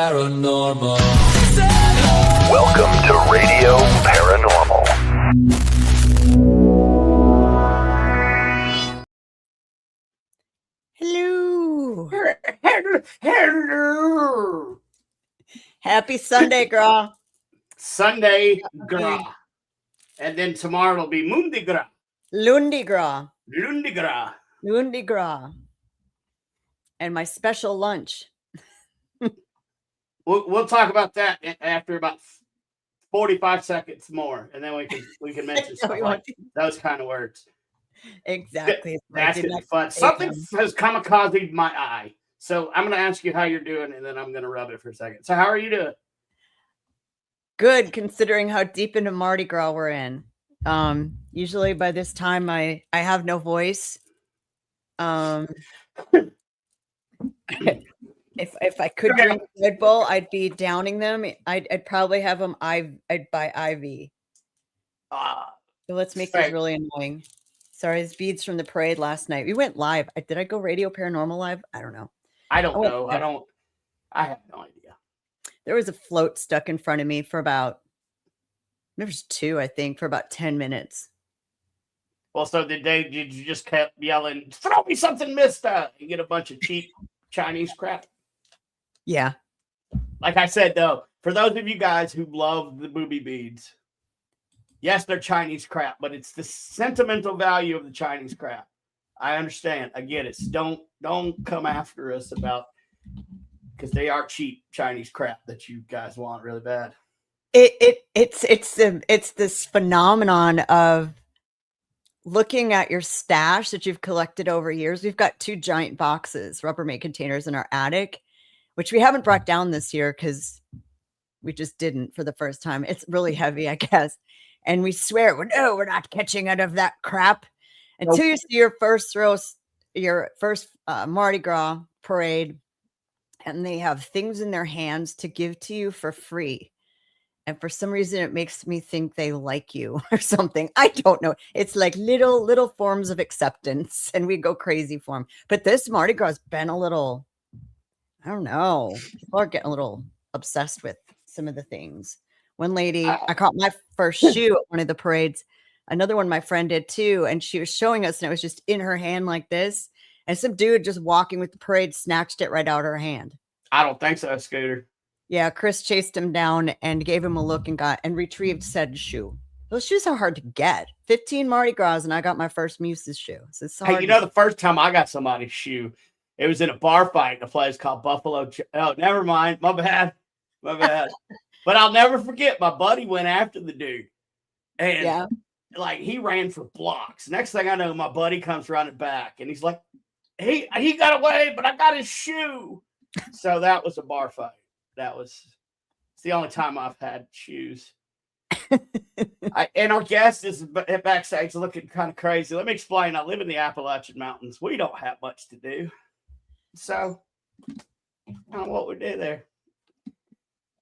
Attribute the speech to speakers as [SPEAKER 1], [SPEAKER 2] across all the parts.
[SPEAKER 1] Paranormal.
[SPEAKER 2] Welcome to Radio Paranormal.
[SPEAKER 3] Hello.
[SPEAKER 4] Hello.
[SPEAKER 3] Happy Sunday, girl.
[SPEAKER 4] Sunday Gras. And then tomorrow it'll be Mundi Gras.
[SPEAKER 3] Lundi Gras.
[SPEAKER 4] Lundi Gras.
[SPEAKER 3] Lundi Gras. And my special lunch.
[SPEAKER 4] We'll talk about that after about 45 seconds more, and then we can mention stuff like those kind of words.
[SPEAKER 3] Exactly.
[SPEAKER 4] That's gonna be fun. Something has kamikazed my eye, so I'm going to ask you how you're doing, and then I'm going to rub it for a second. So how are you doing?
[SPEAKER 3] Good, considering how deep into Mardi Gras we're in. Usually by this time I have no voice. If I could drink Red Bull, I'd be downing them. I'd probably have them. I'd buy IV. So let's make this really annoying. Sorry, it's beads from the parade last night. We went live. Did I go Radio Paranormal live? I don't know.
[SPEAKER 4] I don't know. I have no idea.
[SPEAKER 3] There was a float stuck in front of me for about, there's two, I think, for about 10 minutes.
[SPEAKER 4] Well, so did you just kept yelling, throw me something, mister, and get a bunch of cheap Chinese crap?
[SPEAKER 3] Yeah.
[SPEAKER 4] Like I said, though, for those of you guys who love the booby beads, yes, they're Chinese crap, but it's the sentimental value of the Chinese crap. I understand. I get it. So don't come after us about, because they are cheap Chinese crap that you guys want really bad.
[SPEAKER 3] It's this phenomenon of looking at your stash that you've collected over years. We've got 2 giant boxes, Rubbermaid containers in our attic, which we haven't brought down this year because we just didn't for the first time. It's really heavy, I guess. And we swear, no, we're not catching out of that crap until you see your first Mardi Gras parade, and they have things in their hands to give to you for free. And for some reason, it makes me think they like you or something. I don't know. It's like little forms of acceptance, and we go crazy for them. But this Mardi Gras has been a little, I don't know. People are getting a little obsessed with some of the things. One lady, I caught my first shoe at one of the parades. Another one my friend did too. And she was showing us, and it was just in her hand like this. And some dude just walking with the parade snatched it right out of her hand.
[SPEAKER 4] I don't think so, Scooter.
[SPEAKER 3] Yeah, Chris chased him down and gave him a look and retrieved said shoe. Those shoes are hard to get. 15 Mardi Gras, and I got my first Muse's shoe. So it's hard.
[SPEAKER 4] Hey, the first time I got somebody's shoe, it was in a bar fight in a place called Buffalo. Oh, never mind. My bad. But I'll never forget, my buddy went after the dude. And he ran for blocks. Next thing I know, my buddy comes running back, and he's like, he got away, but I got his shoe. So that was a bar fight. It's the only time I've had shoes. And our guest is backstage looking kind of crazy. Let me explain. I live in the Appalachian Mountains. We don't have much to do. So I don't know what we do there.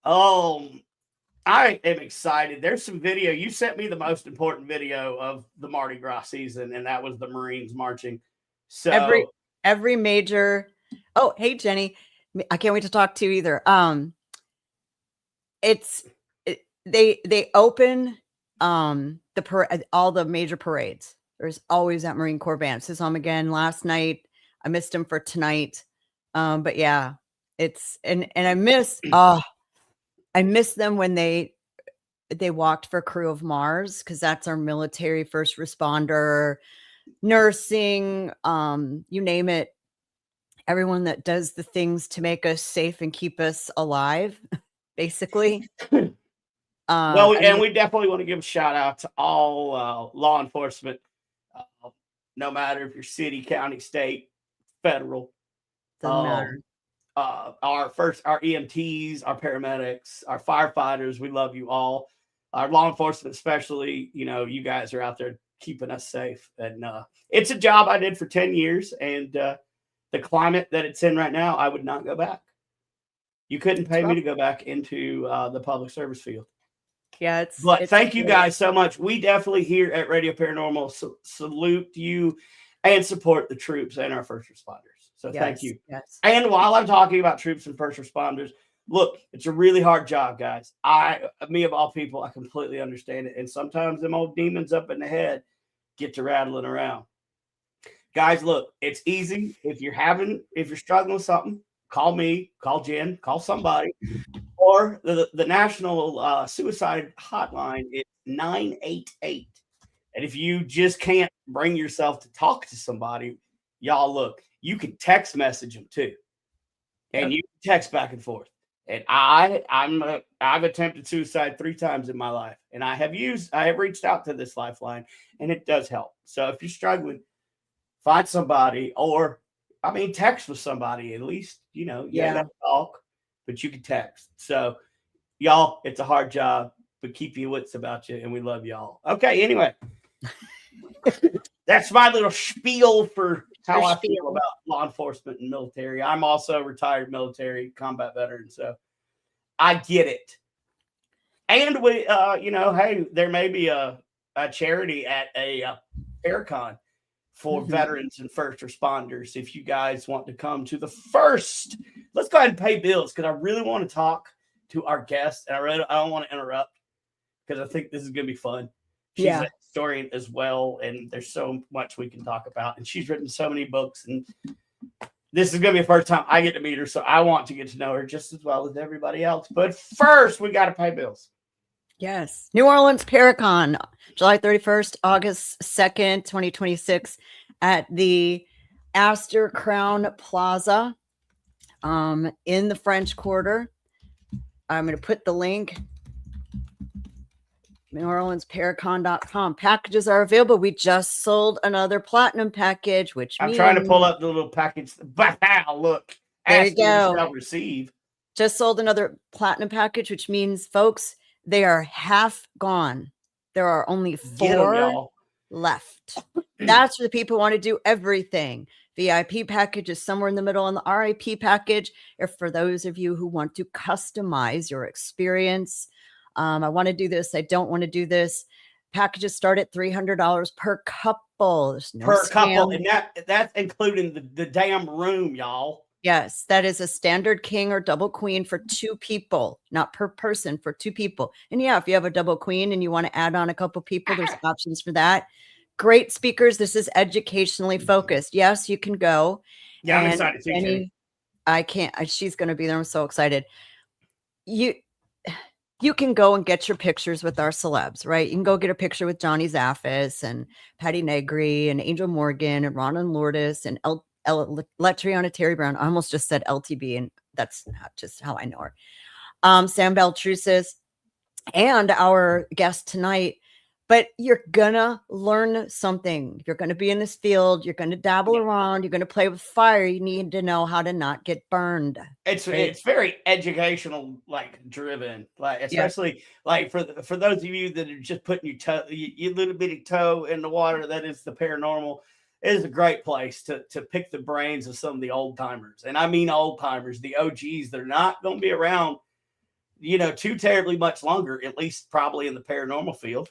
[SPEAKER 4] I am excited. There's some video. You sent me the most important video of the Mardi Gras season, and that was the Marines marching. So
[SPEAKER 3] every major. Oh, hey, Jenny. I can't wait to talk to you either. They open all the major parades. There's always that Marine Corps band. So I saw him again last night. I missed him for tonight. But yeah, and I miss them when they walked for Crew of Mars, because that's our military first responder, nursing, you name it. Everyone that does the things to make us safe and keep us alive, basically.
[SPEAKER 4] We definitely want to give a shout out to all law enforcement, no matter if you're city, county, state, federal.
[SPEAKER 3] Doesn't matter.
[SPEAKER 4] Our EMTs, our paramedics, our firefighters, we love you all. Our law enforcement, especially, you guys are out there keeping us safe. And it's a job I did for 10 years. And the climate that it's in right now, I would not go back. You couldn't pay me to go back into the public service field.
[SPEAKER 3] Yeah,
[SPEAKER 4] But thank you guys so much. We definitely here at Radio Paranormal salute you and support the troops and our first responders. So thank you.
[SPEAKER 3] Yes.
[SPEAKER 4] And while I'm talking about troops and first responders, look, it's a really hard job, guys. Me of all people, I completely understand it. And sometimes them old demons up in the head get to rattling around. Guys, look, it's easy. If you're struggling with something, call me, call Jen, call somebody. Or the national suicide hotline is 988. And if you just can't bring yourself to talk to somebody, y'all, look, you can text message them too. And you can text back and forth. And I've attempted suicide 3 times in my life. And I have reached out to this lifeline, and it does help. So if you're struggling, find somebody, or text with somebody at least. You gotta talk, but you can text. So y'all, it's a hard job, but keep your wits about you, and we love y'all. Okay, anyway. That's my little spiel for how I feel about law enforcement and military. I'm also a retired military combat veteran, so I get it. And we, hey, there may be a charity at a Paracon for veterans and first responders. If you guys want to come to the first, let's go ahead and pay bills, because I really want to talk to our guest, and I don't want to interrupt, because I think this is going to be fun. She's a historian as well, and there's so much we can talk about. And she's written so many books, and this is going to be the first time I get to meet her, so I want to get to know her just as well as everybody else. But first, we got to pay bills.
[SPEAKER 3] Yes. New Orleans Paracon, July 31st, August 2nd, 2026, at the Astor Crown Plaza in the French Quarter. I'm going to put the link. NewOrleansParacon.com. Packages are available. We just sold another platinum package, which
[SPEAKER 4] I'm trying to pull up the little package. Wow, look.
[SPEAKER 3] There you go.
[SPEAKER 4] Shall receive.
[SPEAKER 3] Just sold another platinum package, which means, folks, they are half gone. There are only 4 left. That's for the people who want to do everything. VIP package is somewhere in the middle, and the RIP package are for those of you who want to customize your experience. I want to do this. I don't want to do this. Packages start at $300 per couple. There's no
[SPEAKER 4] per
[SPEAKER 3] scam.
[SPEAKER 4] Couple, and that's including the damn room, y'all.
[SPEAKER 3] Yes, that is a standard king or double queen for 2 people, not per person, for 2 people. And yeah, if you have a double queen and you want to add on a couple people, there's options for that. Great speakers. This is educationally focused. Yes, you can go.
[SPEAKER 4] Yeah, I'm excited too, Jenny.
[SPEAKER 3] I can't. She's going to be there. I'm so excited. You can go and get your pictures with our celebs, right? You can go get a picture with Johnny Zaffis and Patty Negri and Angel Morgan and Ron and Lourdes and Letriana Terry Brown. I almost just said LTB, and that's not just how I know her. Sam Beltrusis and our guest tonight. But you're gonna learn something. If you're gonna be in this field, you're gonna dabble around, you're gonna play with fire. You need to know how to not get burned.
[SPEAKER 4] It's very educational, driven, especially for those of you that are just putting your little bitty toe in the water. That is the paranormal. It is a great place to pick the brains of some of the old timers, and I mean old timers, the OGs. They're not going to be around, too terribly much longer. At least probably in the paranormal field.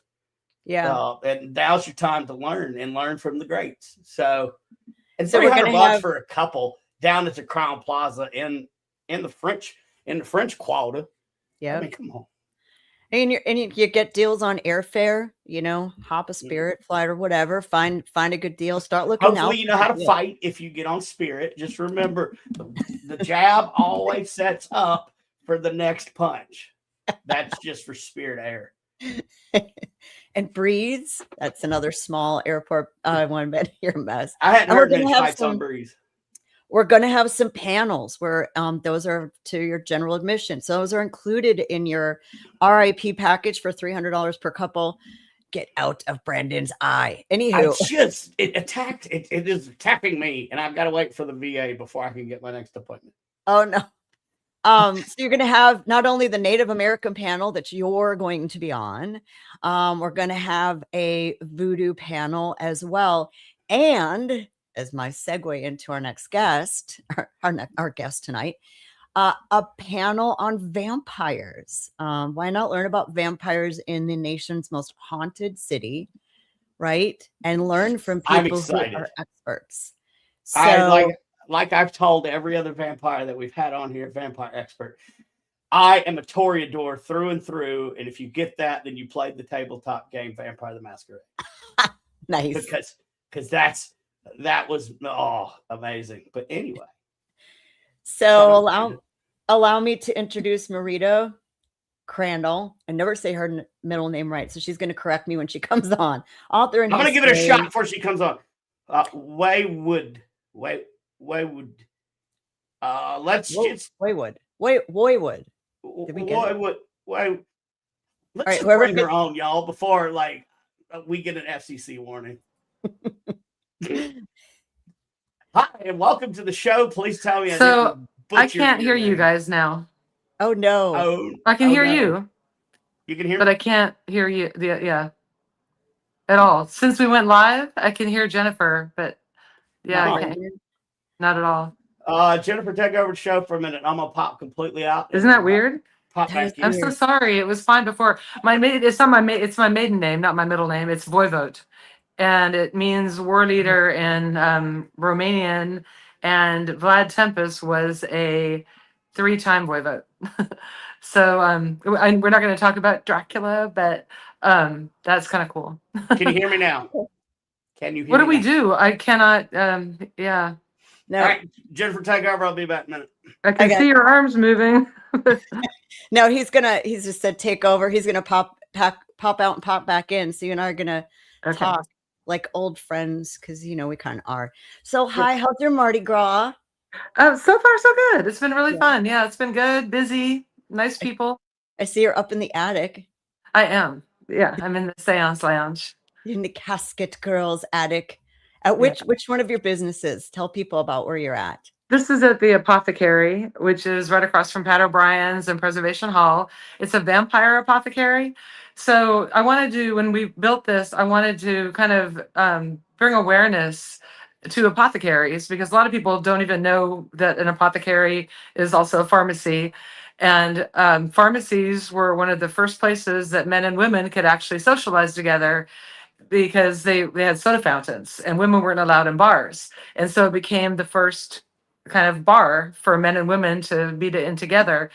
[SPEAKER 4] Yeah. And now's your time to learn from the greats. So, and $300 for a couple down at the Crown Plaza in the French Quarter. Yeah. I mean, come on.
[SPEAKER 3] And you get deals on airfare, hop a Spirit flight or whatever. Find a good deal. Start looking out.
[SPEAKER 4] Hopefully you know how to fight if you get on Spirit. Just remember, the jab always sets up for the next punch. That's just for Spirit Air.
[SPEAKER 3] And Breeze, that's another small airport. I want to bet you're a mess.
[SPEAKER 4] I hadn't heard many fights on Breeze.
[SPEAKER 3] We're going to have some panels where those are to your general admission. So those are included in your RIP package for $300 per couple. Get out of Brandon's eye. Anywho,
[SPEAKER 4] it is attacking me, and I've got to wait for the VA before I can get my next appointment.
[SPEAKER 3] Oh no. So you're going to have not only the Native American panel that you're going to be on, we're going to have a voodoo panel as well. And as my segue into our next guest, our guest tonight, a panel on vampires. Why not learn about vampires in the nation's most haunted city, right? And learn from people who are experts. So,
[SPEAKER 4] like I've told every other vampire that we've had on here, vampire expert, I am a Toreador through and through, and if you get that, then you played the tabletop game Vampire the Masquerade.
[SPEAKER 3] Nice.
[SPEAKER 4] Because that was amazing. But anyway,
[SPEAKER 3] So allow me to introduce Marita Crandall. I never say her middle name right, so she's going to correct me when she comes on. Author and
[SPEAKER 4] I'm going to give it a shot before she comes on. Waywood. Let's just
[SPEAKER 3] Waywood. Did we get it?
[SPEAKER 4] Let's
[SPEAKER 3] right,
[SPEAKER 4] just bring her on, y'all, before like we get an FCC warning. Hi, and welcome to the show. Please tell me.
[SPEAKER 1] So I can't hear you guys now.
[SPEAKER 3] Oh no!
[SPEAKER 1] I can hear you.
[SPEAKER 4] You can hear me,
[SPEAKER 1] but I can't hear you. Yeah, at all. Since we went live, I can hear Jennifer, but yeah, I can't. Not at all.
[SPEAKER 4] Jennifer, take over the show for a minute. I'm gonna pop completely out.
[SPEAKER 1] Isn't that weird?
[SPEAKER 4] Pop back in.
[SPEAKER 1] I'm so sorry. It was fine before. It's not my it's my maiden name, not my middle name. It's Voivod, and it means war leader in Romanian. And Vlad Tempest was a 3-time voivode. So we're not going to talk about Dracula, but that's kind of cool.
[SPEAKER 4] Can you hear me now? Can you hear
[SPEAKER 1] What
[SPEAKER 4] me
[SPEAKER 1] do we
[SPEAKER 4] now?
[SPEAKER 1] do? I cannot. Yeah.
[SPEAKER 3] No.
[SPEAKER 4] All right, Jennifer, take over. I'll be back in a minute.
[SPEAKER 1] I can see your arms moving.
[SPEAKER 3] No, he's just said take over. He's gonna pop out and pop back in. So you and I are gonna talk like old friends, because we kind of are. So hi, how's your Mardi Gras?
[SPEAKER 1] So far so good. It's been really fun. Yeah, it's been good, busy, nice people.
[SPEAKER 3] I see you're up in the attic.
[SPEAKER 1] I am. Yeah, I'm in the Seance Lounge.
[SPEAKER 3] In the Casket Girls attic. At which one of your businesses? Tell people about where you're at.
[SPEAKER 1] This is at the Apothecary, which is right across from Pat O'Brien's and Preservation Hall. It's a vampire apothecary. So I wanted to, when we built this, I wanted to kind of bring awareness to apothecaries, because a lot of people don't even know that an apothecary is also a pharmacy. And pharmacies were one of the first places that men and women could actually socialize together, because they had soda fountains and women weren't allowed in bars. And so it became the first kind of bar for men and women to be in together.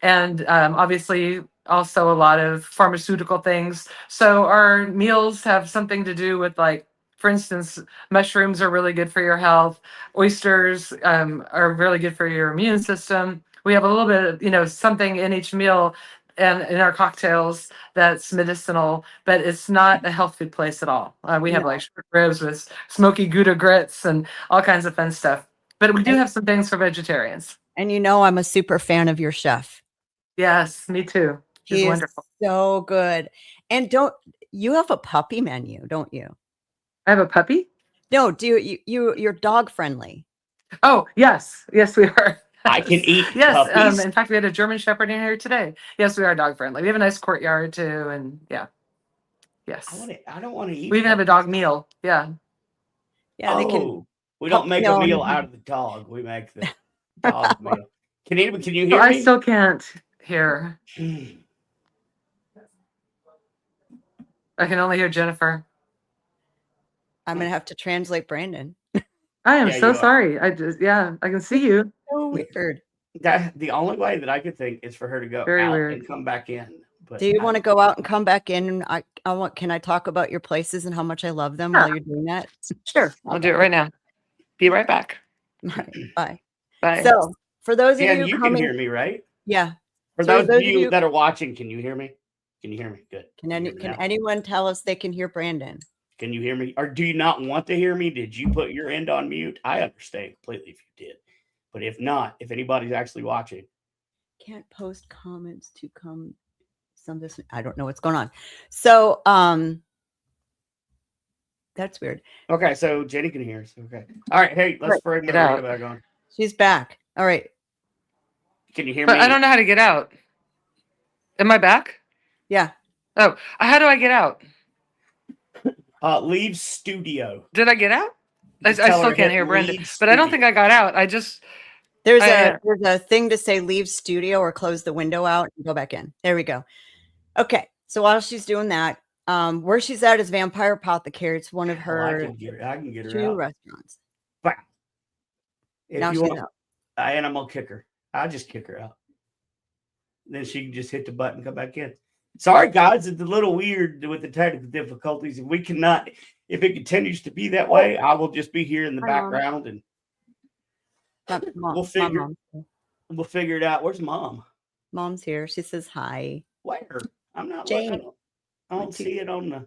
[SPEAKER 1] And obviously also a lot of pharmaceutical things. So our meals have something to do with, like, for instance, mushrooms are really good for your health. Oysters are really good for your immune system. We have a little bit of, something in each meal and in our cocktails that's medicinal, but it's not a health food place at all. We have like short ribs with smoky Gouda grits and all kinds of fun stuff. But we do have some things for vegetarians.
[SPEAKER 3] And I'm a super fan of your chef.
[SPEAKER 1] Yes, me too. He's wonderful.
[SPEAKER 3] So good. And you have a puppy menu, don't you?
[SPEAKER 1] I have a puppy?
[SPEAKER 3] No, you're dog friendly.
[SPEAKER 1] Oh, yes. Yes, we are.
[SPEAKER 4] I can eat
[SPEAKER 1] puppies. In fact, we had a German Shepherd in here today. Yes, we are dog friendly. We have a nice courtyard too, and yes.
[SPEAKER 4] I don't want to eat.
[SPEAKER 1] We even have a dog meal. Yeah.
[SPEAKER 3] Yeah, they can.
[SPEAKER 4] We don't make a meal out of the dog. We make the dog meal. Can you hear me?
[SPEAKER 1] I still can't hear. I can only hear Jennifer.
[SPEAKER 3] I'm gonna have to translate Brandon.
[SPEAKER 1] I am so sorry. I can see you.
[SPEAKER 3] So weird.
[SPEAKER 4] The only way that I could think is for her to go out and come back in. But
[SPEAKER 3] do you want to go out and come back in? Can I talk about your places and how much I love them while you're doing that?
[SPEAKER 1] Sure. I'll do it right now. Be right back.
[SPEAKER 3] All right, bye.
[SPEAKER 1] Bye.
[SPEAKER 3] So for those of you
[SPEAKER 4] can hear me, right?
[SPEAKER 3] Yeah.
[SPEAKER 4] For those of you that are watching, can you hear me? Can you hear me? Good.
[SPEAKER 3] Can anyone tell us they can hear Brandon?
[SPEAKER 4] Can you hear me? Or do you not want to hear me? Did you put your end on mute? I understand completely if you did. But if not, if anybody's actually watching.
[SPEAKER 3] Can't post comments to come. I don't know what's going on. So that's weird.
[SPEAKER 4] Okay, so Jenny can hear us. Okay. All right. Hey, let's bring Marita back on.
[SPEAKER 3] She's back. All right.
[SPEAKER 4] Can you hear
[SPEAKER 1] me?
[SPEAKER 4] But
[SPEAKER 1] I don't know how to get out. Am I back?
[SPEAKER 3] Yeah.
[SPEAKER 1] Oh, how do I get out?
[SPEAKER 4] Leave studio.
[SPEAKER 1] Did I get out? I still can't hear Brenda, but I don't think I got out.
[SPEAKER 3] There's a thing to say leave studio or close the window out and go back in. There we go. Okay. So while she's doing that, where she's at is Vampire Apothecary. It's one of her,
[SPEAKER 4] I can get her
[SPEAKER 3] 2
[SPEAKER 4] out.
[SPEAKER 3] restaurants.
[SPEAKER 4] But
[SPEAKER 3] now she's out.
[SPEAKER 4] And I'm gonna kick her. I'll just kick her out. Then she can just hit the button and come back in. Sorry, guys, it's a little weird with the technical difficulties. If it continues to be that way, I will just be here in the background and we'll figure it out. Where's Mom?
[SPEAKER 3] Mom's here. She says hi.
[SPEAKER 4] Where? I'm not.
[SPEAKER 3] Jane.
[SPEAKER 4] I don't see it on the.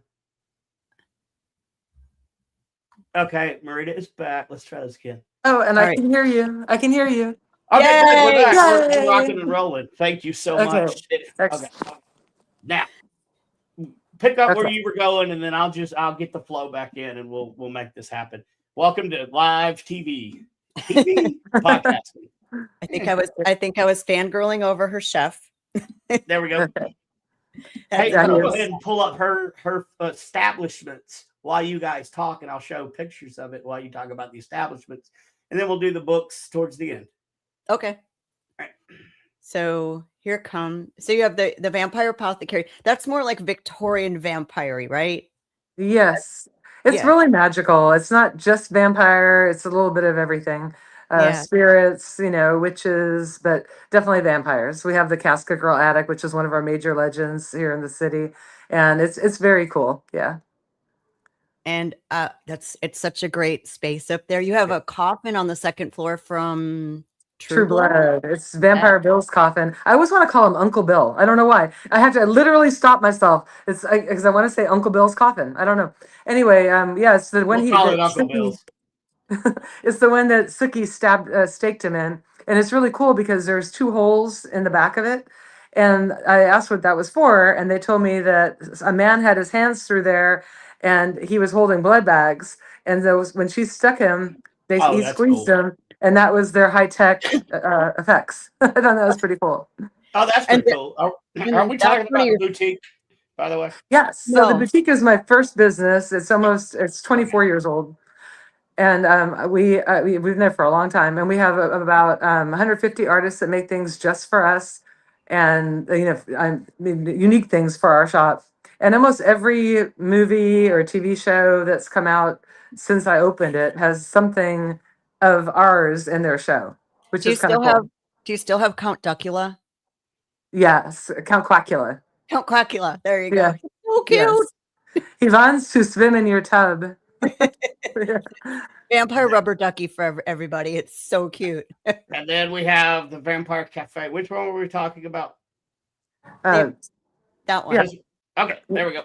[SPEAKER 4] Okay, Marita is back. Let's try this again.
[SPEAKER 1] Oh, and I can hear you. I can hear you.
[SPEAKER 4] Okay, good. We're back.
[SPEAKER 1] Yay!
[SPEAKER 4] We're rocking and rolling. Thank you so much. Okay. Now, pick up where you were going, and then I'll get the flow back in, and we'll make this happen. Welcome to live TV podcasting.
[SPEAKER 3] I think I was fangirling over her chef.
[SPEAKER 4] There we go. Hey, go ahead and pull up her establishments while you guys talk, and I'll show pictures of it while you talk about the establishments, and then we'll do the books towards the end.
[SPEAKER 3] Okay. All right. So here come. So you have the Vampire Apothecary. That's more like Victorian vampire, right?
[SPEAKER 1] Yes. It's really magical. It's not just vampire. It's a little bit of everything. Spirits, witches, but definitely vampires. We have the Casket Girl Attic, which is one of our major legends here in the city. And it's very cool. Yeah.
[SPEAKER 3] And it's such a great space up there. You have a coffin on the second floor from
[SPEAKER 1] True Blood. It's Vampire Bill's coffin. I always want to call him Uncle Bill. I don't know why. I have to literally stop myself. It's because I want to say Uncle Bill's coffin. I don't know. Anyway, it's the one
[SPEAKER 4] call it Uncle Bill's.
[SPEAKER 1] It's the one that Sookie staked him in, and it's really cool because there's 2 holes in the back of it. And I asked what that was for, and they told me that a man had his hands through there, and he was holding blood bags. And when she stuck him, he squeezed him. And that was their high-tech effects. I thought that was pretty cool.
[SPEAKER 4] Oh, that's pretty cool. Are we talking about the boutique, by the way?
[SPEAKER 1] Yes. So the boutique is my first business. It's 24 years old. And we've been there for a long time. And we have about 150 artists that make things just for us. And, unique things for our shop. And almost every movie or TV show that's come out since I opened it has something of ours in their show, which is kind of cool.
[SPEAKER 3] Do you still have Count Duckula?
[SPEAKER 1] Yes, Count Quackula.
[SPEAKER 3] Count Quackula. There you go.
[SPEAKER 1] Yeah.
[SPEAKER 3] So cute.
[SPEAKER 1] Yes. He wants to swim in your tub.
[SPEAKER 3] Vampire rubber ducky for everybody. It's so cute.
[SPEAKER 4] And then we have the Vampire Cafe. Which one were we talking about?
[SPEAKER 3] That one.
[SPEAKER 1] Yeah.
[SPEAKER 4] Okay, there we go.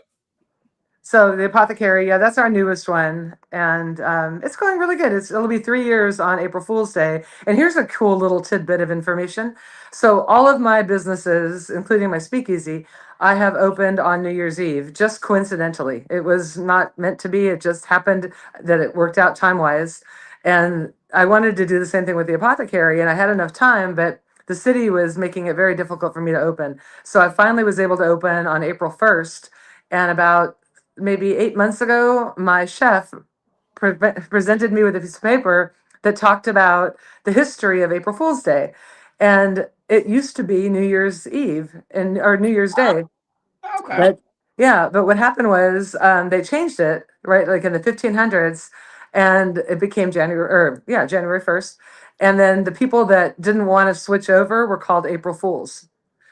[SPEAKER 1] So the Apothecary, that's our newest one, and it's going really good. It'll be 3 years on April Fool's Day. And here's a cool little tidbit of information. So all of my businesses, including my speakeasy, I have opened on New Year's Eve, just coincidentally. It was not meant to be. It just happened that it worked out time-wise. And I wanted to do the same thing with the Apothecary, and I had enough time, but the city was making it very difficult for me to open. So I finally was able to open on April 1st, and about maybe 8 months ago, my chef presented me with a piece of paper that talked about the history of April Fool's Day. And it used to be New Year's Eve or New Year's Day.
[SPEAKER 4] Okay.
[SPEAKER 1] But what happened was they changed it, right, like in the 1500s, and it became January 1st. And then the people that didn't want to switch over were called April Fools.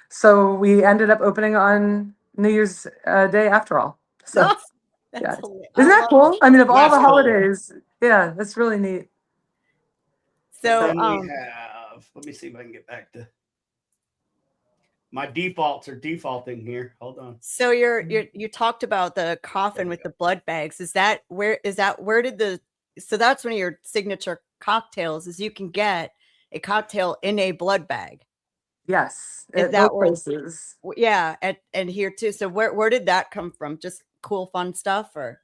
[SPEAKER 1] So we ended up opening on New Year's Day after all. So,
[SPEAKER 3] That's
[SPEAKER 1] isn't that cool? I mean, of all the
[SPEAKER 4] cool.
[SPEAKER 1] holidays, that's really neat.
[SPEAKER 3] So
[SPEAKER 4] then we have. Let me see if I can get back to my defaults are defaulting here. Hold on.
[SPEAKER 3] So you talked about the coffin with the blood bags. So that's one of your signature cocktails is you can get a cocktail in a blood bag.
[SPEAKER 1] Yes.
[SPEAKER 3] Is
[SPEAKER 1] At
[SPEAKER 3] that
[SPEAKER 1] both places.
[SPEAKER 3] Yeah, and here too. So where did that come from? Just cool, fun stuff, or?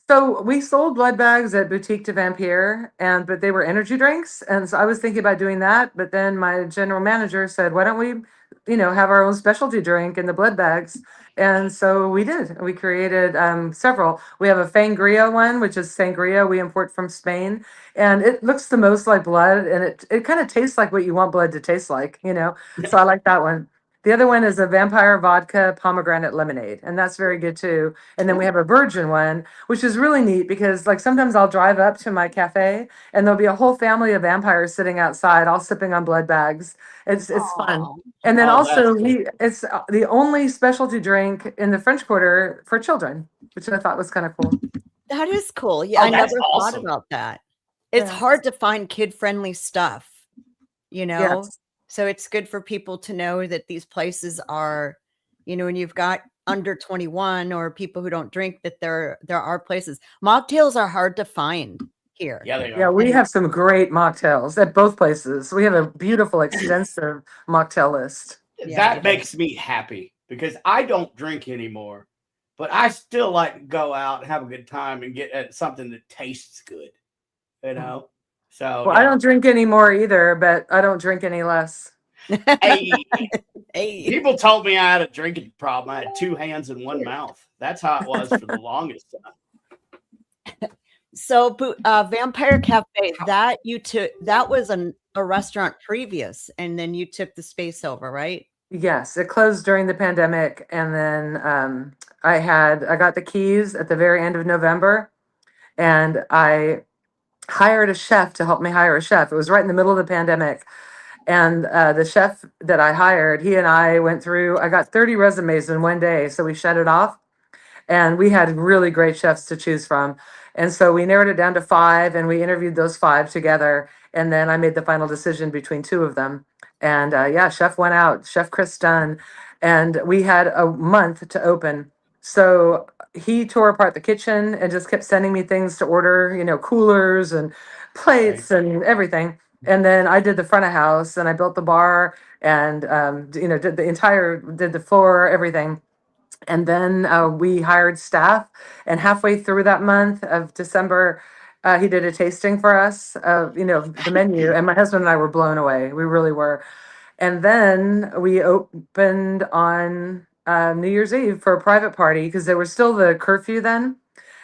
[SPEAKER 1] So we sold blood bags at Boutique de Vampire, but they were energy drinks, and so I was thinking about doing that. But then my general manager said, "Why don't we, have our own specialty drink in the blood bags?" And so we did. We created several. We have a sangria one, which is sangria we import from Spain, and it looks the most like blood, and it kind of tastes like what you want blood to taste like, So I like that one. The other one is a vampire vodka pomegranate lemonade, and that's very good too. And then we have a virgin one, which is really neat because like sometimes I'll drive up to my cafe and there'll be a whole family of vampires sitting outside, all sipping on blood bags. It's fun.
[SPEAKER 3] Aw,
[SPEAKER 1] And then
[SPEAKER 4] Oh, that's
[SPEAKER 1] also
[SPEAKER 4] cool.
[SPEAKER 1] it's the only specialty drink in the French Quarter for children, which I thought was kind of cool.
[SPEAKER 3] that is cool. Yeah,
[SPEAKER 4] Oh,
[SPEAKER 3] I
[SPEAKER 4] that's
[SPEAKER 3] never thought
[SPEAKER 4] awesome.
[SPEAKER 3] about that. It's
[SPEAKER 1] Yeah.
[SPEAKER 3] hard to find kid-friendly stuff, you know?
[SPEAKER 1] Yes.
[SPEAKER 3] So it's good for people to know that these places are, you know, when you've got under 21 or people who don't drink, that there are places. Mocktails are hard to find here.
[SPEAKER 4] Yeah, they
[SPEAKER 1] Yeah,
[SPEAKER 4] are.
[SPEAKER 1] we have some great mocktails at both places. We have a beautiful, extensive mocktail list.
[SPEAKER 3] Yeah,
[SPEAKER 4] That
[SPEAKER 3] you do.
[SPEAKER 4] makes me happy because I don't drink anymore, but I still like to go out and have a good time and get at something that tastes good, you know? So,
[SPEAKER 1] Well, I don't drink anymore either, but I don't drink any less.
[SPEAKER 4] hey,
[SPEAKER 3] Hey.
[SPEAKER 4] people told me I had a drinking problem. I had 2 hands and 1 mouth. That's how it was for the longest time.
[SPEAKER 3] So, Vampire Cafe, that you took, that was a restaurant previous, and then you took the space over, right?
[SPEAKER 1] Yes, it closed during the pandemic, and then I got the keys at the very end of November, and I hired a chef to help me hire a chef. It was right in the middle of the pandemic, and the chef that I hired, he and I went through. I got 30 resumes in one day, so we shut it off, and we had really great chefs to choose from. And so we narrowed it down to 5, and we interviewed those 5 together, and then I made the final decision between 2 of them. And yeah, chef went out, Chef Chris Dunn, and we had a month to open. So he tore apart the kitchen and just kept sending me things to order, coolers and plates and everything. And then I did the front of house, and I built the bar, and did the floor, everything. And then we hired staff, and halfway through that month of December, he did a tasting for us of the menu, and my husband and I were blown away. We really were. And then we opened on New Year's Eve for a private party because there was still the curfew then.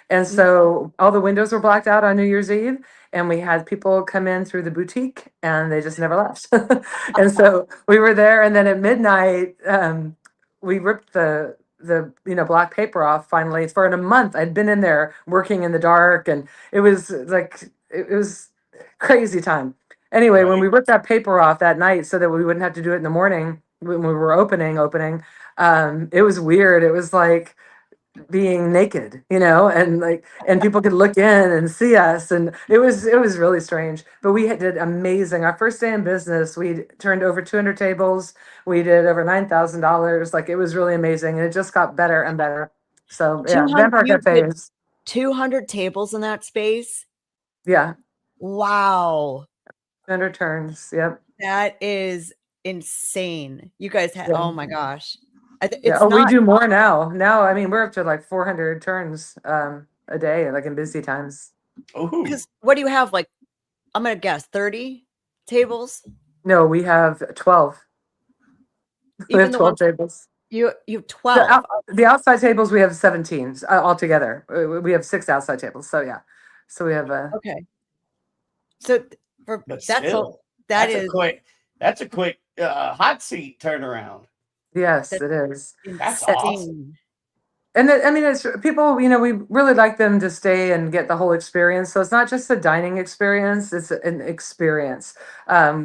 [SPEAKER 1] And so all the windows were blacked out on New Year's Eve, and we had people come in through the boutique, and they just never left. And so we were there, and then at midnight, we ripped the black paper off finally. For a month, I'd been in there working in the dark, and it was like it was crazy time. Anyway, when
[SPEAKER 4] Right.
[SPEAKER 1] we ripped that paper off that night so that we wouldn't have to do it in the morning when we were opening, it was weird. It was like being naked, and people could look in and see us, and it was really strange. But we did amazing. Our first day in business, we turned over 200 tables. We did over $9,000. Like, it was really amazing, and it just got better and better. So yeah,
[SPEAKER 3] 200,
[SPEAKER 1] Vampire
[SPEAKER 3] you
[SPEAKER 1] Cafe
[SPEAKER 3] did
[SPEAKER 1] is
[SPEAKER 3] 200 tables in that space.
[SPEAKER 1] yeah,
[SPEAKER 3] Wow,
[SPEAKER 1] 200 turns. Yep.
[SPEAKER 3] that is insane. You guys had,
[SPEAKER 1] Yeah.
[SPEAKER 3] oh my gosh.
[SPEAKER 1] Yeah.
[SPEAKER 3] It's
[SPEAKER 1] Oh, we
[SPEAKER 3] not,
[SPEAKER 1] do more now. Now, I mean, we're up to like 400 turns a day, like in busy times.
[SPEAKER 4] Ooh.
[SPEAKER 3] because what do you have? Like, I'm gonna guess 30 tables.
[SPEAKER 1] No, we have 12. We
[SPEAKER 3] Even
[SPEAKER 1] have
[SPEAKER 3] the
[SPEAKER 1] 12
[SPEAKER 3] ones
[SPEAKER 1] tables.
[SPEAKER 3] you have
[SPEAKER 1] The,
[SPEAKER 3] 12.
[SPEAKER 1] the outside tables, we have 17 altogether. We have 6 outside tables. So yeah. So we have
[SPEAKER 3] Okay. So for
[SPEAKER 4] But
[SPEAKER 3] that's
[SPEAKER 4] still,
[SPEAKER 3] that
[SPEAKER 4] that's
[SPEAKER 3] is
[SPEAKER 4] a quick hot seat turnaround.
[SPEAKER 1] yes,
[SPEAKER 3] That's
[SPEAKER 1] it is.
[SPEAKER 4] That's
[SPEAKER 3] insane.
[SPEAKER 4] awesome.
[SPEAKER 1] And I mean, it's people, we really like them to stay and get the whole experience. So it's not just a dining experience, it's an experience.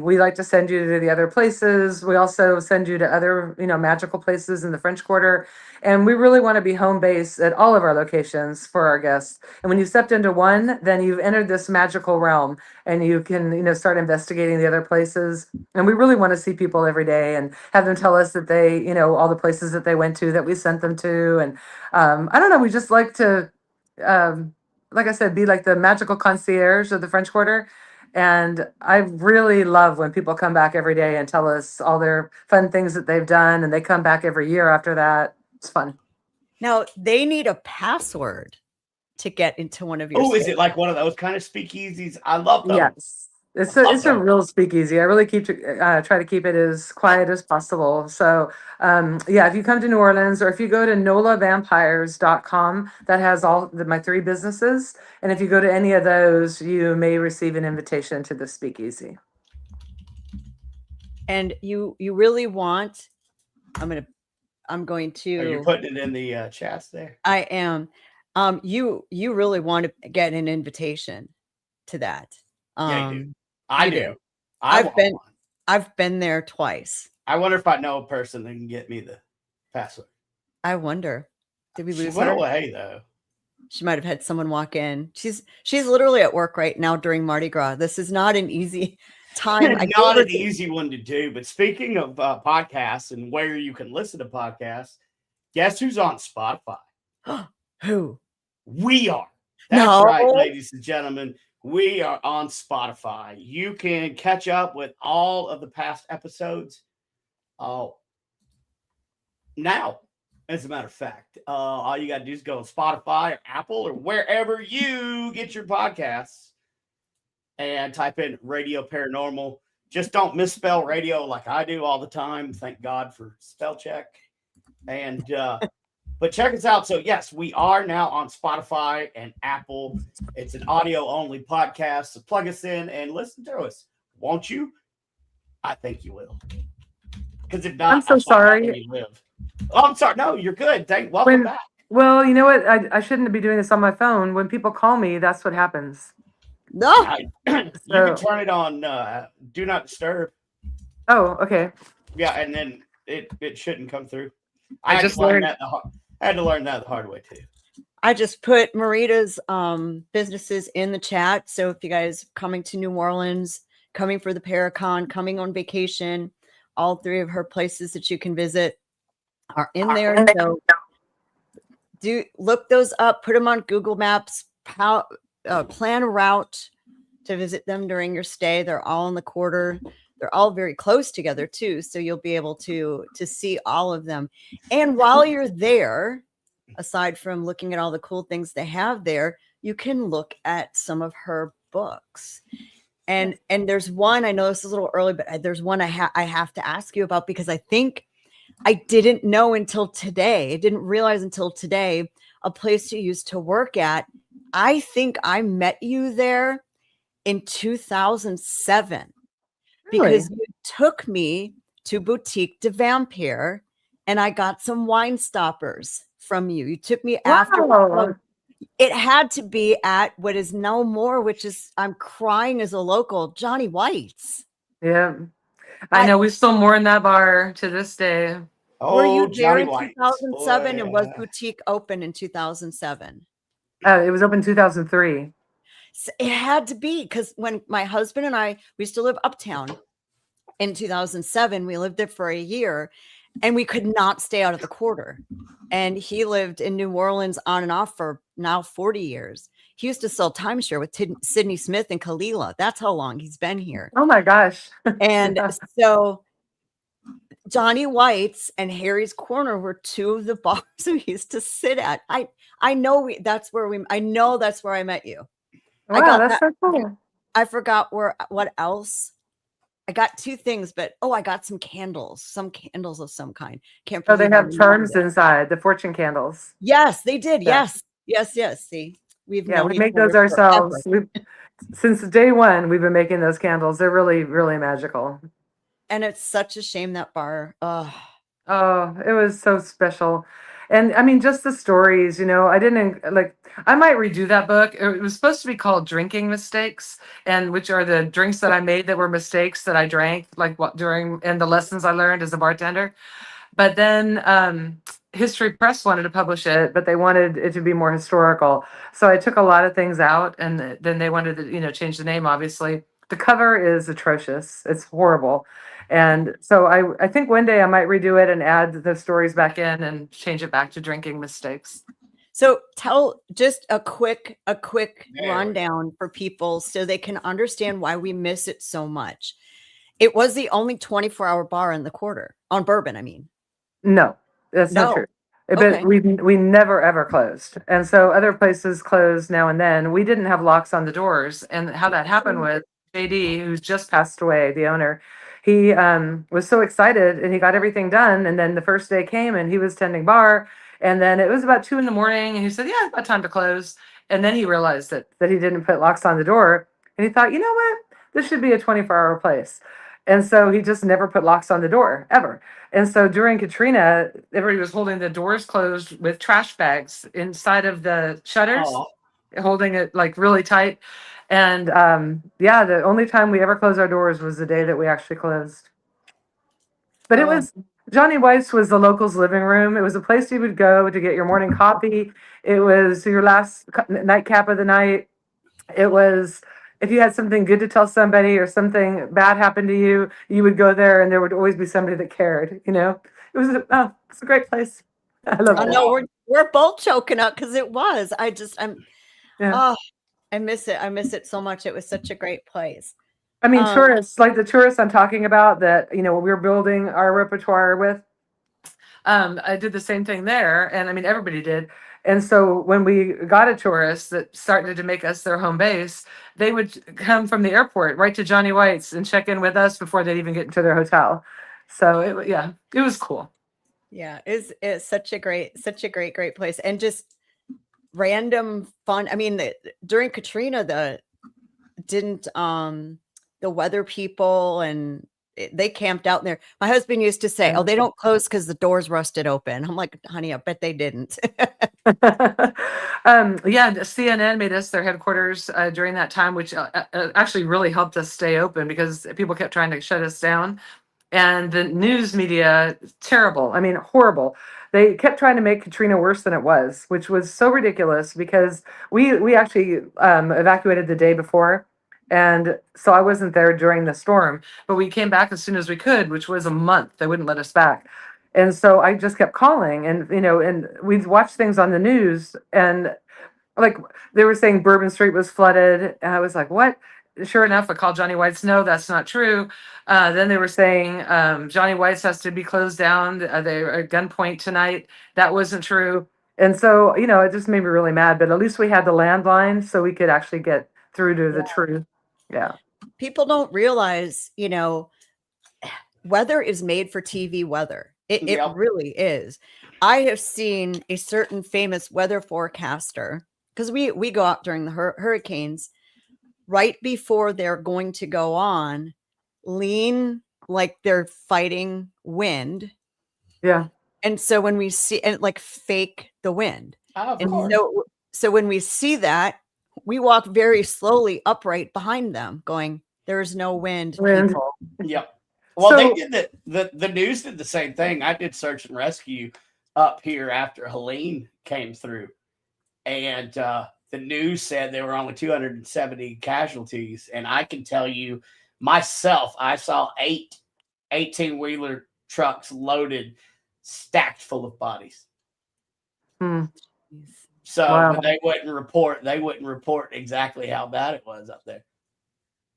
[SPEAKER 1] We like to send you to the other places. We also send you to other, magical places in the French Quarter. And we really want to be home base at all of our locations for our guests. And when you stepped into one, then you've entered this magical realm, and you can, start investigating the other places. And we really want to see people every day and have them tell us that they, all the places that they went to that we sent them to. And I don't know. We just like to, like I said, be like the magical concierge of the French Quarter. And I really love when people come back every day and tell us all their fun things that they've done. And they come back every year after that. It's fun.
[SPEAKER 3] Now they need a password to get into one of your
[SPEAKER 4] Oh, is
[SPEAKER 3] spaces.
[SPEAKER 4] it like one of those kind of speakeasies? I love them.
[SPEAKER 1] Yes. It's
[SPEAKER 4] I love
[SPEAKER 1] a
[SPEAKER 4] them.
[SPEAKER 1] real speakeasy. I really try to keep it as quiet as possible. So yeah, if you come to New Orleans, or if you go to nolavampires.com, that has all my 3 businesses. And if you go to any of those, you may receive an invitation to the speakeasy.
[SPEAKER 3] And you really want I'm going
[SPEAKER 4] Are you
[SPEAKER 3] to.
[SPEAKER 4] putting it in the chats there?
[SPEAKER 3] I am. You really want to get an invitation to that.
[SPEAKER 4] Yeah, you do. I
[SPEAKER 3] you
[SPEAKER 4] do.
[SPEAKER 3] I've been there twice.
[SPEAKER 4] I wonder if I know a person that can get me the password.
[SPEAKER 3] I wonder. Did we lose
[SPEAKER 4] She went
[SPEAKER 3] her?
[SPEAKER 4] away though.
[SPEAKER 3] She might have had someone walk in. She's literally at work right now during Mardi Gras. This is not an easy time.
[SPEAKER 4] Not an easy one to do. But speaking of podcasts and where you can listen to podcasts, guess who's on Spotify?
[SPEAKER 3] Who?
[SPEAKER 4] We are. That's right, ladies and gentlemen. We are on Spotify. You can catch up with all of the past episodes now. As a matter of fact, all you got to do is go on Spotify or Apple or wherever you get your podcasts and type in Radio Paranormal. Just don't misspell radio like I do all the time. Thank God for spell check. And but check us out. So yes, we are now on Spotify and Apple. It's an audio only podcast. So plug us in and listen to us. Won't you? I think you will. Because if not,
[SPEAKER 1] I'm so sorry.
[SPEAKER 4] You live. Oh, I'm sorry. No, you're good. Welcome back.
[SPEAKER 1] Well, you know what? I shouldn't be doing this on my phone. When people call me, that's what happens.
[SPEAKER 3] No.
[SPEAKER 4] You can turn it on do not disturb.
[SPEAKER 1] Oh, okay.
[SPEAKER 4] Yeah, and then it shouldn't come through.
[SPEAKER 1] I had to learn
[SPEAKER 3] I just put Marita's businesses in the chat. So if you guys coming to New Orleans, coming for the Paracon, coming on vacation, all three of her places that you can visit are in there. So do look those up, put them on Google Maps, plan a route to visit them during your stay. They're all in the quarter. They're all very close together too. So you'll be able to see all of them. And while you're there, aside from looking at all the cool things they have there, you can look at some of her books. And there's one, I know this is a little early, but there's one I have to ask you about because I think I didn't know until today. I didn't realize until today, a place you used to work at. I think I met you there in 2007 because you took me to Boutique de Vampire and I got some wine stoppers from you. You took me after. It had to be at what is no more, which is, I'm crying as a local, Johnny White's.
[SPEAKER 1] Yeah. I know we still more in that bar to this day.
[SPEAKER 4] Oh,
[SPEAKER 3] were you there in
[SPEAKER 4] Johnny
[SPEAKER 3] 2007
[SPEAKER 4] Boy,
[SPEAKER 3] and was Boutique open in 2007?
[SPEAKER 1] It was open 2003.
[SPEAKER 3] So it had to be because when my husband and I, we used to live uptown in 2007, we lived there for a year and we could not stay out of the quarter. And he lived in New Orleans on and off for now 40 years. He used to sell timeshare with Sydney Smith and Kalila. That's how long he's been here.
[SPEAKER 1] Oh my gosh.
[SPEAKER 3] And so Johnny White's and Harry's Corner were two of the bars we used to sit at. I know that's where I met you.
[SPEAKER 1] Wow, that's so cool.
[SPEAKER 3] I forgot what else. I got two things, but I got some candles of some kind.
[SPEAKER 1] They have charms inside, the fortune candles.
[SPEAKER 3] Yes, they did. Yeah. Yes. See, we
[SPEAKER 1] make those ourselves. Since day one, we've been making those candles. They're really, really magical.
[SPEAKER 3] And it's such a shame that bar.
[SPEAKER 1] Oh, it was so special. And I mean, just the stories, I didn't I might redo that book. It was supposed to be called Drinking Mistakes, and which are the drinks that I made that were mistakes that I drank, and the lessons I learned as a bartender. But then History Press wanted to publish it, but they wanted it to be more historical. So I took a lot of things out, and then they wanted to, change the name, obviously. The cover is atrocious. It's horrible. And so I think one day I might redo it and add the stories back in and change it back to Drinking Mistakes.
[SPEAKER 3] So tell just a quick rundown for people so they can understand why we miss it so much. It was the only 24-hour bar in the quarter on Bourbon. I mean,
[SPEAKER 1] no, that's not true. But we never ever closed, and so other places closed now and then. We didn't have locks on the doors, and how that happened with JD, who's just passed away, the owner. He was so excited and he got everything done. And then the first day came and he was tending bar. And then it was about 2 a.m. and he said, yeah, about time to close. And then he realized that he didn't put locks on the door. And he thought, you know what? This should be a 24-hour place. And so he just never put locks on the door ever. And so during Katrina, everybody was holding the doors closed with trash bags inside of the shutters,
[SPEAKER 4] Oh,
[SPEAKER 1] holding it like really tight. And yeah, the only time we ever closed our doors was the day that we actually closed. But it
[SPEAKER 3] Oh,
[SPEAKER 1] was Johnny White's was the locals' living room. It was a place you would go to get your morning coffee. It was your last nightcap of the night. It was if you had something good to tell somebody or something bad happened to you, you would go there, and there would always be somebody that cared. It's a great place. I
[SPEAKER 3] I
[SPEAKER 1] loved
[SPEAKER 4] oh
[SPEAKER 1] it.
[SPEAKER 3] know
[SPEAKER 4] wow.
[SPEAKER 3] we're both choking up because it was.
[SPEAKER 1] Yeah.
[SPEAKER 3] Oh, I miss it. I miss it so much. It was such a great place.
[SPEAKER 1] I mean,
[SPEAKER 3] Um,
[SPEAKER 1] tourists, like the tourists I'm talking about that, we were building our repertoire with, I did the same thing there, and I mean everybody did. And so when we got a tourist that started to make us their home base, they would come from the airport right to Johnny White's and check in with us before they'd even get into their hotel. So it was cool.
[SPEAKER 3] yeah, it's such a great place, and just random fun. I mean, during Katrina, didn't the weather people and they camped out there. My husband used to say, "Oh, they don't close because the doors rusted open." I'm like, "Honey, I bet they didn't."
[SPEAKER 1] Yeah, the CNN made us their headquarters during that time, which actually really helped us stay open because people kept trying to shut us down. And the news media, terrible. I mean, horrible. They kept trying to make Katrina worse than it was, which was so ridiculous because we actually evacuated the day before, and so I wasn't there during the storm. But we came back as soon as we could, which was a month. They wouldn't let us back, and so I just kept calling, and and we'd watch things on the news, and like they were saying Bourbon Street was flooded. And I was like, what? Sure enough, I called Johnny White's. No, that's not true. Then they were saying Johnny White's has to be closed down. They are at gunpoint tonight. That wasn't true. And so, it just made me really mad. But at least we had the landline so we could actually get through to the truth. Yeah.
[SPEAKER 3] People don't realize, weather is made for TV weather. It
[SPEAKER 4] Yep.
[SPEAKER 3] really is. I have seen a certain famous weather forecaster because we go out during the hurricanes right before they're going to go on, lean like they're fighting wind.
[SPEAKER 1] Yeah.
[SPEAKER 3] And so when we see and like fake the wind.
[SPEAKER 4] Oh, of
[SPEAKER 3] And
[SPEAKER 4] course.
[SPEAKER 3] so when we see that, we walk very slowly upright behind them, going, "There's no wind,
[SPEAKER 1] Wind.
[SPEAKER 3] people."
[SPEAKER 4] Yep. Well, they
[SPEAKER 1] So,
[SPEAKER 4] did the news did the same thing. I did search and rescue up here after Helene came through, and the news said there were only 270 casualties. And I can tell you myself, I saw 18-wheeler trucks loaded, stacked full of bodies.
[SPEAKER 1] hmm,
[SPEAKER 4] So,
[SPEAKER 1] wow.
[SPEAKER 4] but they wouldn't report exactly how bad it was up there.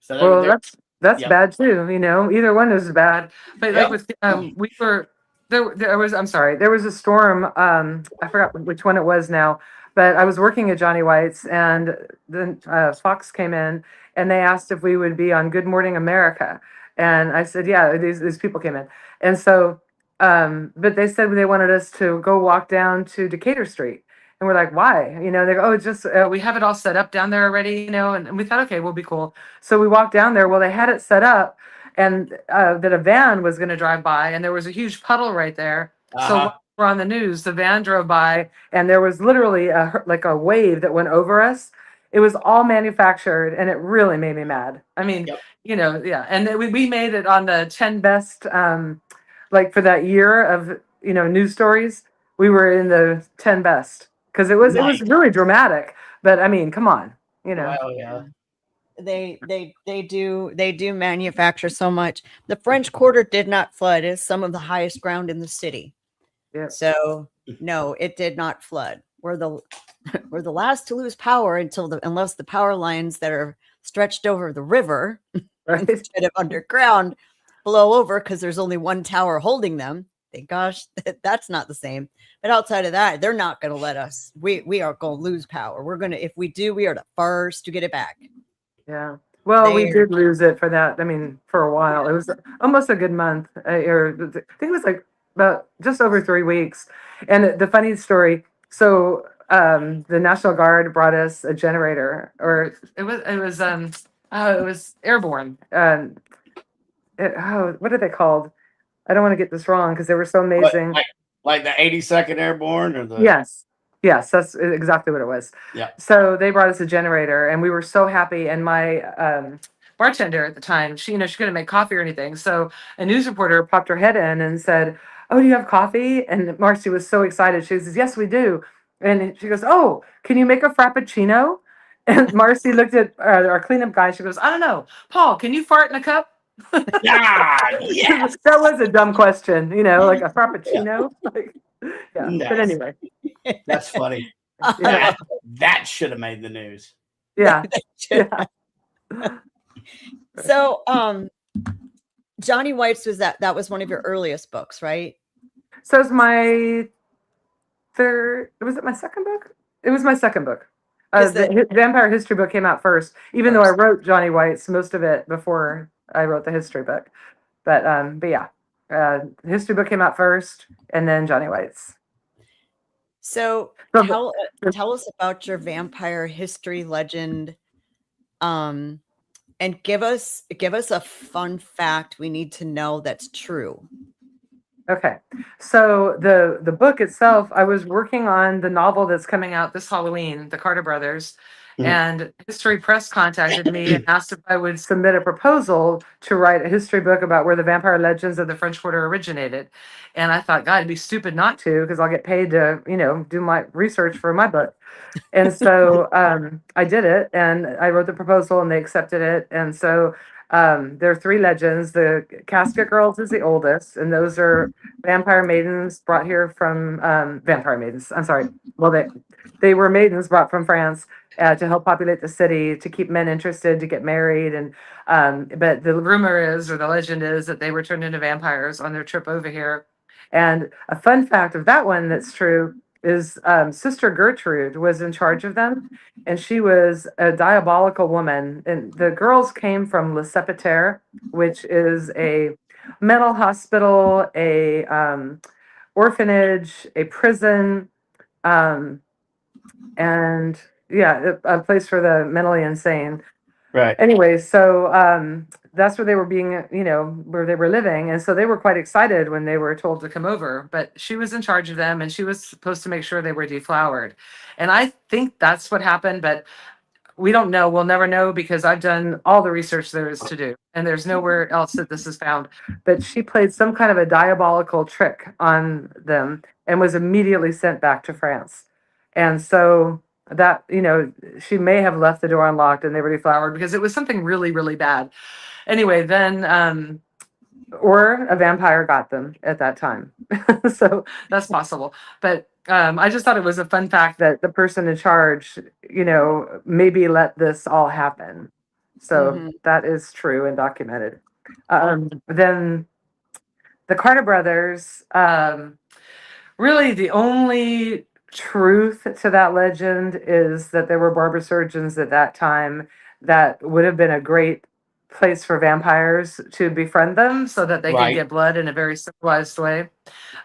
[SPEAKER 4] So
[SPEAKER 1] Well, that's
[SPEAKER 4] Yep.
[SPEAKER 1] bad too. Either one is bad. But like
[SPEAKER 4] Yep.
[SPEAKER 1] with we were there. There was I'm sorry. There was a storm. I forgot which one it was now. But I was working at Johnny White's, and then Fox came in, and they asked if we would be on Good Morning America, and I said, yeah. These people came in, and so but they said they wanted us to go walk down to Decatur Street. And we're like, why? They go, oh, it's just we have it all set up down there already, and we thought, okay, we'll be cool. So we walked down there. Well, they had it set up, and that a van was going to drive by, and there was a huge puddle right there. So
[SPEAKER 4] Uh-huh.
[SPEAKER 1] while we're on the news, the van drove by, and there was literally like a wave that went over us. It was all manufactured, and it really made me mad. I mean,
[SPEAKER 4] Yep.
[SPEAKER 1] yeah. And then we made it on the 10 best, like for that year of news stories. We were in the 10 best because it was
[SPEAKER 4] Nice.
[SPEAKER 1] really dramatic. But I mean, come on,
[SPEAKER 4] Well, yeah.
[SPEAKER 3] They do manufacture so much. The French Quarter did not flood. It's some of the highest ground in the city.
[SPEAKER 1] Yeah.
[SPEAKER 3] So no, it did not flood. We're the last to lose power unless the power lines that are stretched over the river
[SPEAKER 1] Right.
[SPEAKER 3] instead of underground blow over because there's only one tower holding them. Thank gosh that's not the same. But outside of that, they're not going to let us. We are going to lose power. If we do, we are the first to get it back.
[SPEAKER 1] Yeah. Well, we
[SPEAKER 3] There.
[SPEAKER 1] did lose it for that. I mean, for a while. It was almost a good month, or I think it was like about just over 3 weeks. And the funny story. So the National Guard brought us a generator, or it was airborne. what are they called? I don't want to get this wrong because they were so
[SPEAKER 4] What,
[SPEAKER 1] amazing.
[SPEAKER 4] like the 82nd Airborne or the
[SPEAKER 1] Yes. Yes, that's exactly what it was.
[SPEAKER 4] yeah.
[SPEAKER 1] So they brought us a generator and we were so happy. And my bartender at the time, she couldn't make coffee or anything. So a news reporter popped her head in and said, "Oh, do you have coffee?" And Marcy was so excited. She says, "Yes, we do." And she goes, "Oh, can you make a frappuccino?" And Marcy looked at our cleanup guy. She goes, "I don't know. Paul, can you fart in a cup?"
[SPEAKER 4] Yeah, yes.
[SPEAKER 1] That was a dumb question, like a
[SPEAKER 4] Yeah.
[SPEAKER 1] frappuccino. Like, yeah. But
[SPEAKER 4] Nice.
[SPEAKER 1] anyway,
[SPEAKER 4] That's funny.
[SPEAKER 1] yeah.
[SPEAKER 4] That should have made the news.
[SPEAKER 1] Yeah. Yeah.
[SPEAKER 3] So, Johnny White's that was one of your earliest books, right?
[SPEAKER 1] So it's my third. Was it my second book? It was my second book. The Vampire History book came out first, even though I wrote Johnny White's most of it before I wrote the history book. But yeah, the history book came out first, and then Johnny White's.
[SPEAKER 3] So tell us about your vampire history legend, and give us a fun fact we need to know that's true.
[SPEAKER 1] Okay, so the book itself, I was working on the novel that's coming out this Halloween, the Carter Brothers, and History Press contacted me and asked if I would submit a proposal to write a history book about where the vampire legends of the French Quarter originated. And I thought, God, it'd be stupid not to, because I'll get paid to, do my research for my book. And so I did it, and I wrote the proposal, and they accepted it. And so there are three legends. The Casket Girls is the oldest, and those are vampire maidens brought here from vampire maidens. I'm sorry. Well, they were maidens brought from France to help populate the city, to keep men interested, to get married. And but the rumor is, or the legend is, that they were turned into vampires on their trip over here. And a fun fact of that one that's true is Sister Gertrude was in charge of them, and she was a diabolical woman. And the girls came from Le Sepulchre, which is a mental hospital, a orphanage, a prison, and yeah, a place for the mentally insane.
[SPEAKER 4] Right.
[SPEAKER 1] Anyway, so that's where they were being, where they were living. And so they were quite excited when they were told to come over. But she was in charge of them, and she was supposed to make sure they were deflowered. And I think that's what happened, but we don't know. We'll never know, because I've done all the research there is to do, and there's nowhere else that this is found. But she played some kind of a diabolical trick on them and was immediately sent back to France. And so that, she may have left the door unlocked and they were deflowered, because it was something really, really bad. Anyway, then, or a vampire got them at that time. So that's possible. But I just thought it was a fun fact that the person in charge, maybe let this all happen. So that is true and documented. Then the Carter brothers, really the only truth to that legend is that there were barber surgeons at that time that would have been a great place for vampires to befriend them so that they could get blood in a very civilized way.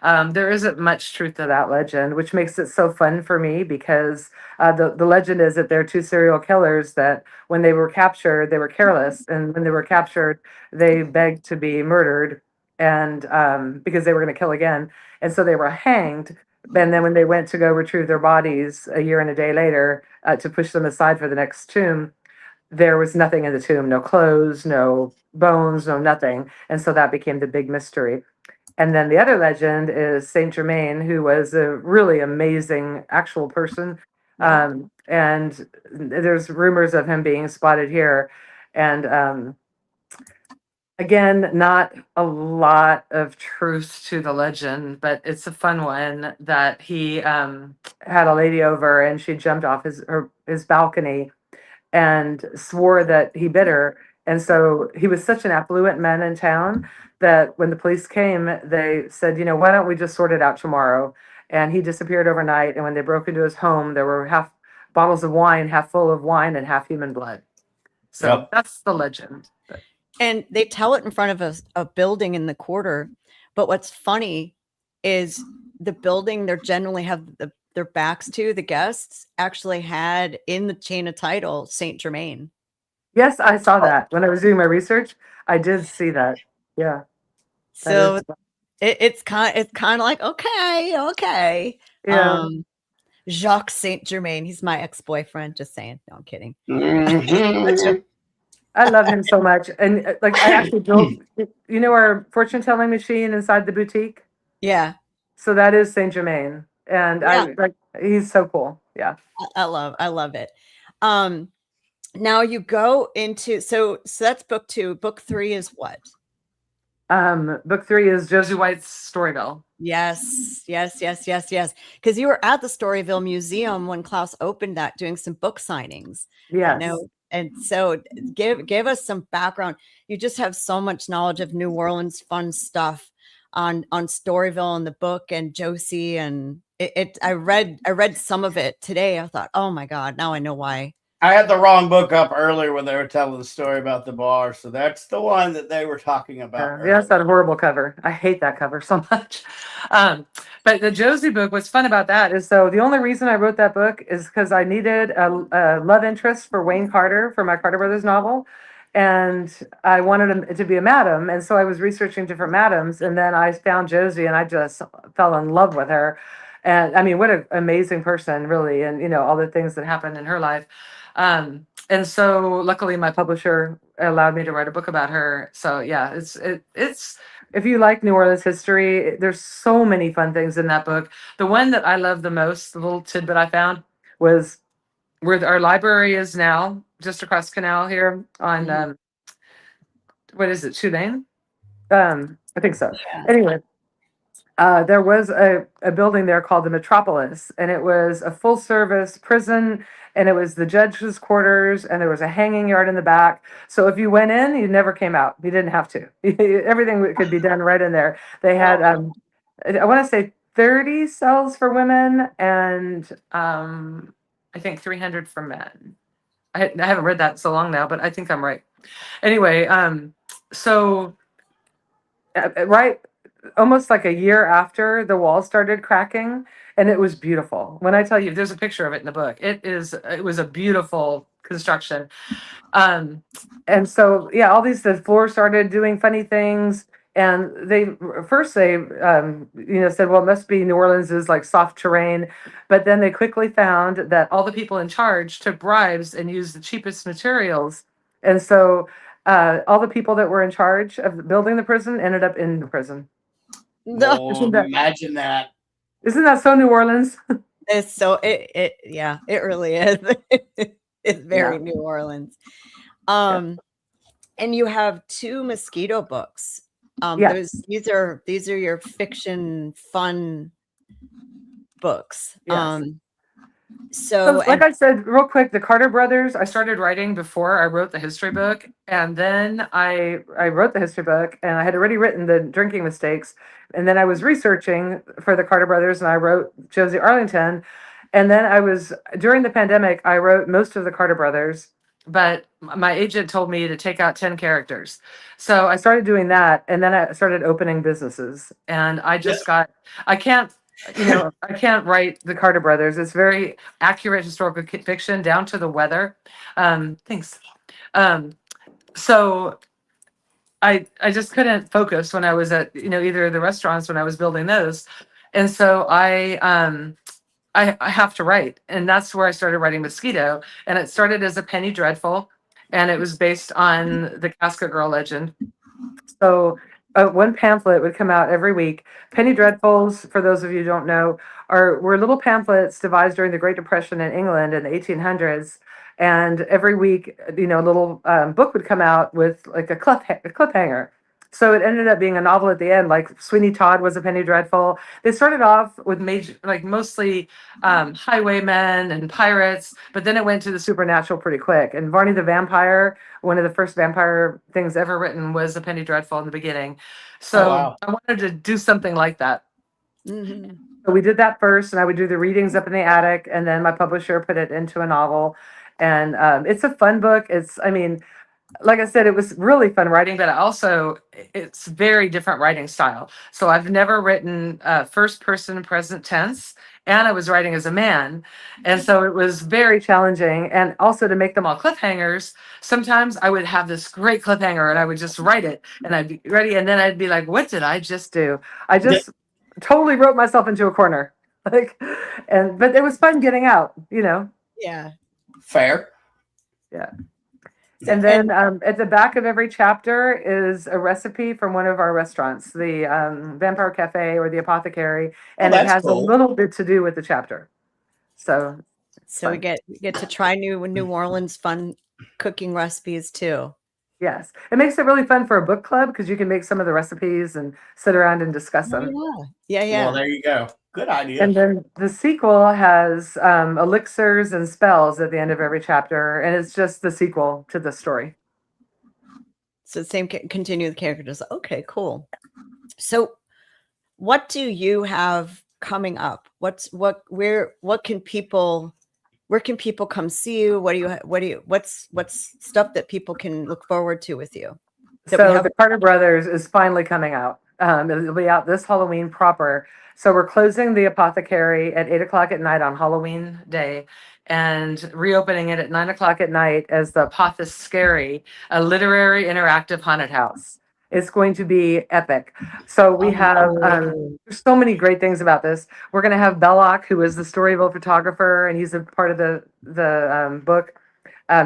[SPEAKER 1] There isn't much truth to that legend, which makes it so fun for me, because the legend is that there are two serial killers that when they were captured, they were careless. And when they were captured, they begged to be murdered, and because they were going to kill again. And so they were hanged. And then when they went to go retrieve their bodies a year and a day later to push them aside for the next tomb, there was nothing in the tomb, no clothes, no bones, no nothing. And so that became the big mystery. And then the other legend is Saint Germain, who was a really amazing actual person. And there's rumors of him being spotted here. And again, not a lot of truth to the legend, but it's a fun one that he had a lady over, and she jumped off his balcony and swore that he bit her. And so he was such an affluent man in town that when the police came, they said, why don't we just sort it out tomorrow? And he disappeared overnight. And when they broke into his home, there were half bottles of wine, half full of wine and half human blood. So that's the legend.
[SPEAKER 3] And they tell it in front of a building in the quarter. But what's funny is the building they generally have their backs to, the guests, actually had in the chain of title Saint Germain.
[SPEAKER 1] Yes, I saw that when I was doing my research. I did see that. Yeah. That
[SPEAKER 3] So
[SPEAKER 1] is.
[SPEAKER 3] it's kind of like, okay.
[SPEAKER 1] Yeah.
[SPEAKER 3] Jacques Saint Germain, he's my ex-boyfriend. Just saying. No, I'm kidding.
[SPEAKER 4] Mhm.
[SPEAKER 1] I love him so much. And like, I actually built, our fortune telling machine inside the boutique.
[SPEAKER 3] Yeah,
[SPEAKER 1] So that is Saint Germain. And
[SPEAKER 3] yeah.
[SPEAKER 1] he's so cool. Yeah.
[SPEAKER 3] I love it. Now you go into so that's book 2. Book 3 is what?
[SPEAKER 1] Book 3 is Josie White's Storyville.
[SPEAKER 3] Yes. Because you were at the Storyville Museum when Klaus opened that, doing some book signings.
[SPEAKER 1] Yes.
[SPEAKER 3] And so give us some background. You just have so much knowledge of New Orleans fun stuff on Storyville and the book and Josie, and I read some of it today. I thought, oh my God, now I know why.
[SPEAKER 4] I had the wrong book up earlier when they were telling the story about the bar. So that's the one that they were talking about.
[SPEAKER 1] Yeah, it's that horrible cover. I hate that cover so much. But the Josie book, what's fun about that is, so the only reason I wrote that book is because I needed a love interest for Wayne Carter for my Carter Brothers novel. And I wanted him to be a madam. And so I was researching different madams. And then I found Josie and I just fell in love with her. And I mean, what an amazing person, really. And, all the things that happened in her life. And so luckily my publisher allowed me to write a book about her. So yeah, it's if you like New Orleans history, there's so many fun things in that book. The one that I love the most, the little tidbit I found, was where our library is now, just across canal here on what is it, Shoe Lane? I think so.
[SPEAKER 3] Yeah.
[SPEAKER 1] Anyway, there was a building there called the Metropolis, and it was a full service prison, and it was the judge's quarters, and there was a hanging yard in the back. So if you went in, you never came out. You didn't have to. Everything could be done right in there. They had, I want to say 30 cells for women, and I think 300 for men. I haven't read that so long now, but I think I'm right. Anyway, so right, almost like a year after, the wall started cracking, and it was beautiful. When I tell you, there's a picture of it in the book. It was a beautiful construction. And so yeah, the floor started doing funny things. And they said, well, it must be New Orleans is like soft terrain. But then they quickly found that all the people in charge took bribes and used the cheapest materials. And so all the people that were in charge of building the prison ended up in the prison.
[SPEAKER 3] No,
[SPEAKER 4] Oh, imagine that.
[SPEAKER 1] Isn't that so New Orleans?
[SPEAKER 3] it's so it really is. It's very New Orleans. And you have 2 mosquito books.
[SPEAKER 1] Yes.
[SPEAKER 3] These are your fiction fun books.
[SPEAKER 1] Yes.
[SPEAKER 3] So
[SPEAKER 1] like I said, real quick, the Carter brothers, I started writing before I wrote the history book. And then I wrote the history book, and I had already written the drinking mistakes. And then I was researching for the Carter brothers, and I wrote Josie Arlington. And then during the pandemic, I wrote most of the Carter brothers, but my agent told me to take out 10 characters. So I started doing that. And then I started opening businesses. And I just I can't write the Carter brothers. It's very accurate historical fiction down to the weather. Thanks. So I just couldn't focus when I was at either of the restaurants when I was building those, and so I have to write, and that's where I started writing Mosquito, and it started as a Penny Dreadful, and it was based on the Casket Girl legend. So one pamphlet would come out every week. Penny Dreadfuls, for those of you who don't know, were little pamphlets devised during the Great Depression in England in the 1800s. And every week, a little book would come out with like a cliffhanger. So it ended up being a novel at the end, like Sweeney Todd was a Penny Dreadful. They started off with mostly highwaymen and pirates, but then it went to the supernatural pretty quick. And Varney the Vampire, one of the first vampire things ever written, was a Penny Dreadful in the beginning. So
[SPEAKER 4] wow.
[SPEAKER 1] I wanted to do something like that.
[SPEAKER 3] Mm-hmm.
[SPEAKER 1] So we did that first, and I would do the readings up in the attic, and then my publisher put it into a novel. And it's a fun book. like I said, it was really fun writing, but it's very different writing style. So I've never written first person present tense, and I was writing as a man. And so it was very challenging. And also to make them all cliffhangers, sometimes I would have this great cliffhanger and I would just write it and I'd be ready. And then I'd be like, what did I just do? I just totally wrote myself into a corner. Like, but it was fun getting out,
[SPEAKER 3] Yeah.
[SPEAKER 4] Fair.
[SPEAKER 1] Yeah. And then at the back of every chapter is a recipe from one of our restaurants, the Vampire Cafe or the Apothecary, and it
[SPEAKER 4] that's
[SPEAKER 1] has a
[SPEAKER 4] cool.
[SPEAKER 1] little bit to do with the chapter. So
[SPEAKER 3] we get to try New Orleans fun cooking recipes too.
[SPEAKER 1] yes, it makes it really fun for a book club because you can make some of the recipes and sit around and discuss them.
[SPEAKER 3] Yeah.
[SPEAKER 4] Well, there you go. Good idea.
[SPEAKER 1] And then the sequel has elixirs and spells at the end of every chapter, and it's just the sequel to the story.
[SPEAKER 3] So same continue the characters. Okay, cool. So what do you have coming up? Where can people come see you? What's stuff that people can look forward to with you?
[SPEAKER 1] So the Carter Brothers is finally coming out. It'll be out this Halloween proper. So we're closing the Apothecary at 8:00 at night on Halloween day and reopening it at 9:00 at night as the Apothecary, a literary interactive haunted house. It's going to be epic. So we have there's so many great things about this. We're going to have Belloc, who is the Storyville photographer, and he's a part of the book.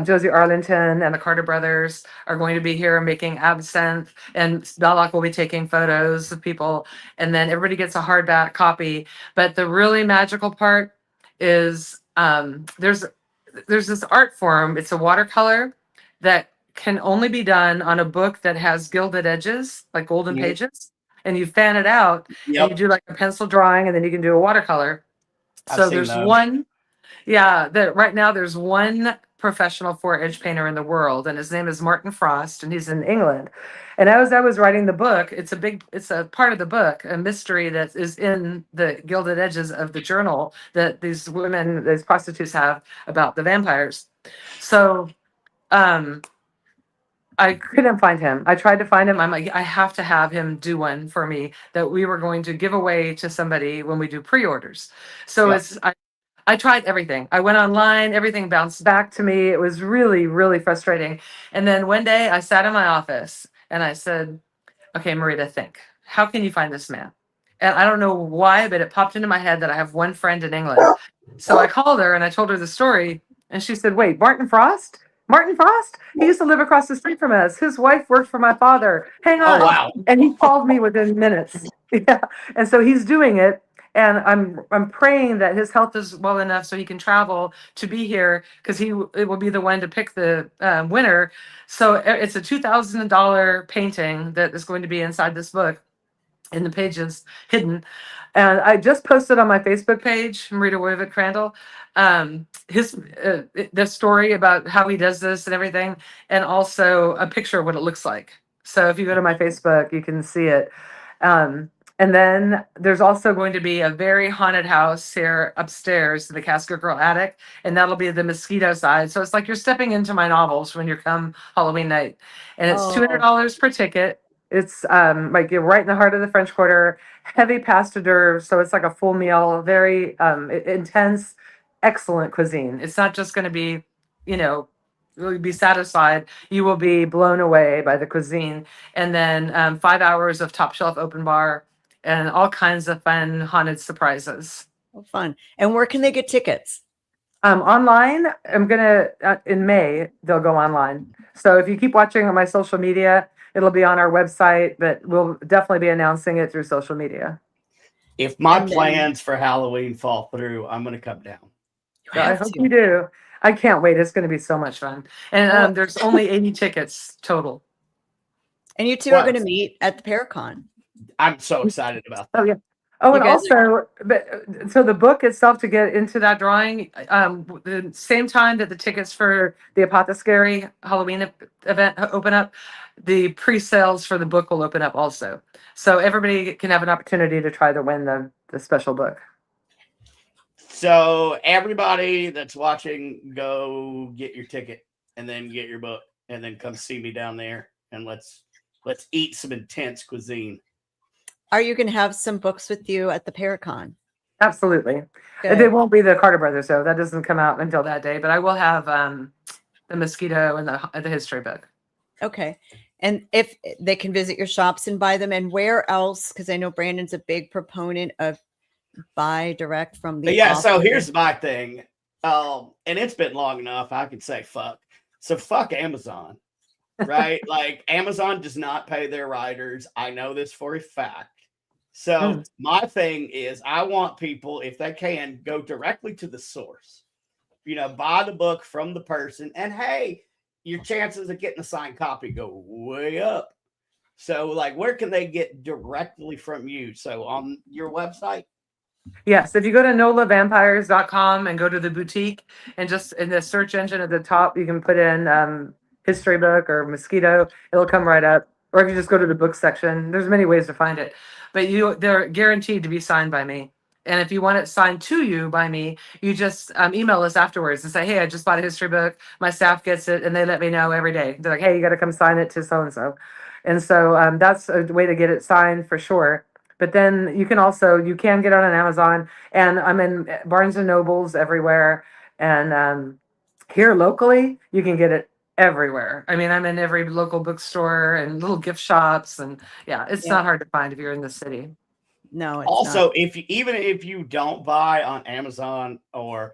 [SPEAKER 1] Josie Arlington and the Carter brothers are going to be here making absinthe, and Belloc will be taking photos of people, and then everybody gets a hardback copy. But the really magical part is there's this art form. It's a watercolor that can only be done on a book that has gilded edges, like golden pages, and you fan it out, and you do like a pencil drawing, and then you can do a watercolor. So there's one. Yeah, right now there's one professional 4-edge painter in the world, and his name is Martin Frost, and he's in England. And as I was writing the book, it's a part of the book, a mystery that is in the gilded edges of the journal that these prostitutes have about the vampires. So, I couldn't find him. I tried to find him. I'm like, I have to have him do one for me that we were going to give away to somebody when we do pre-orders. So I tried everything. I went online, everything bounced back to me. It was really, really frustrating. And then one day I sat in my office and I said, okay, Marita, think, how can you find this man? And I don't know why, but it popped into my head that I have one friend in England. So I called her and I told her the story. And she said, wait, Martin Frost? Martin Frost? He used to live across the street from us. His wife worked for my father. Hang on.
[SPEAKER 4] Oh, wow.
[SPEAKER 1] And he called me within minutes. Yeah. And so he's doing it. And I'm praying that his health is well enough so he can travel to be here, because it will be the one to pick the winner. So it's a $2,000 painting that is going to be inside this book, in the pages hidden. And I just posted on my Facebook page, Marita Woyvik Crandall, the story about how he does this and everything, and also a picture of what it looks like. So if you go to my Facebook, you can see it. And then there's also going to be a very haunted house here upstairs in the Casket Girl attic, and that'll be the mosquito side. So it's like you're stepping into my novels when you come Halloween night. And it's $200 per ticket. It's like you're right in the heart of the French Quarter, heavy pasta d'oeuvres, so it's like a full meal, very intense, excellent cuisine. It's not just going to be, you'll be satisfied. You will be blown away by the cuisine. And then 5 hours of top shelf open bar and all kinds of fun haunted surprises.
[SPEAKER 3] Oh, fun. And where can they get tickets?
[SPEAKER 1] Online. I'm gonna in May they'll go online. So if you keep watching on my social media, it'll be on our website, but we'll definitely be announcing it through social media.
[SPEAKER 4] If my plans for Halloween fall through, I'm gonna come down.
[SPEAKER 1] I hope you do. I can't wait. It's going to be so much fun. And there's only 80 tickets total.
[SPEAKER 3] And you two are going to meet at the Paracon.
[SPEAKER 4] I'm so excited about that.
[SPEAKER 1] Oh, yeah. Oh, and also, so the book itself, to get into that drawing, the same time that the tickets for the Apothecary Halloween event open up, the pre-sales for the book will open up also. So everybody can have an opportunity to try to win the special book.
[SPEAKER 4] So everybody that's watching, go get your ticket and then get your book. and then come see me down there and let's eat some intense cuisine.
[SPEAKER 3] Are you going to have some books with you at the Paracon?
[SPEAKER 1] Absolutely.
[SPEAKER 3] Good.
[SPEAKER 1] They won't be the Carter Brothers, though. That doesn't come out until that day. But I will have the mosquito and the history book.
[SPEAKER 3] Okay. And if they can visit your shops and buy them, and where else? Because I know Brandon's a big proponent of buy direct from the
[SPEAKER 4] Yeah, so
[SPEAKER 3] author.
[SPEAKER 4] here's my thing. And it's been long enough. I can say fuck. So fuck Amazon, right? Like Amazon does not pay their writers. I know this for a fact. So my thing is I want people, if they can, go directly to the source. Buy the book from the person, and hey, your chances of getting a signed copy go way up. So like, where can they get directly from you? So on your website?
[SPEAKER 1] Yes, if you go to nolavampires.com and go to the boutique, and just in the search engine at the top, you can put in history book or mosquito. It'll come right up. Or if you just go to the book section, there's many ways to find it. But they're guaranteed to be signed by me. And if you want it signed to you by me, you just email us afterwards and say, hey, I just bought a history book. My staff gets it, and they let me know every day. They're like, hey, you got to come sign it to so-and-so. And so that's a way to get it signed for sure. But then you can get it on Amazon, and I'm in Barnes and Nobles everywhere. And here locally, you can get it everywhere. I mean, I'm in every local bookstore and little gift shops, and it's not hard to find if you're in the city.
[SPEAKER 3] No, it's
[SPEAKER 4] also,
[SPEAKER 3] not.
[SPEAKER 4] even if you don't buy on Amazon or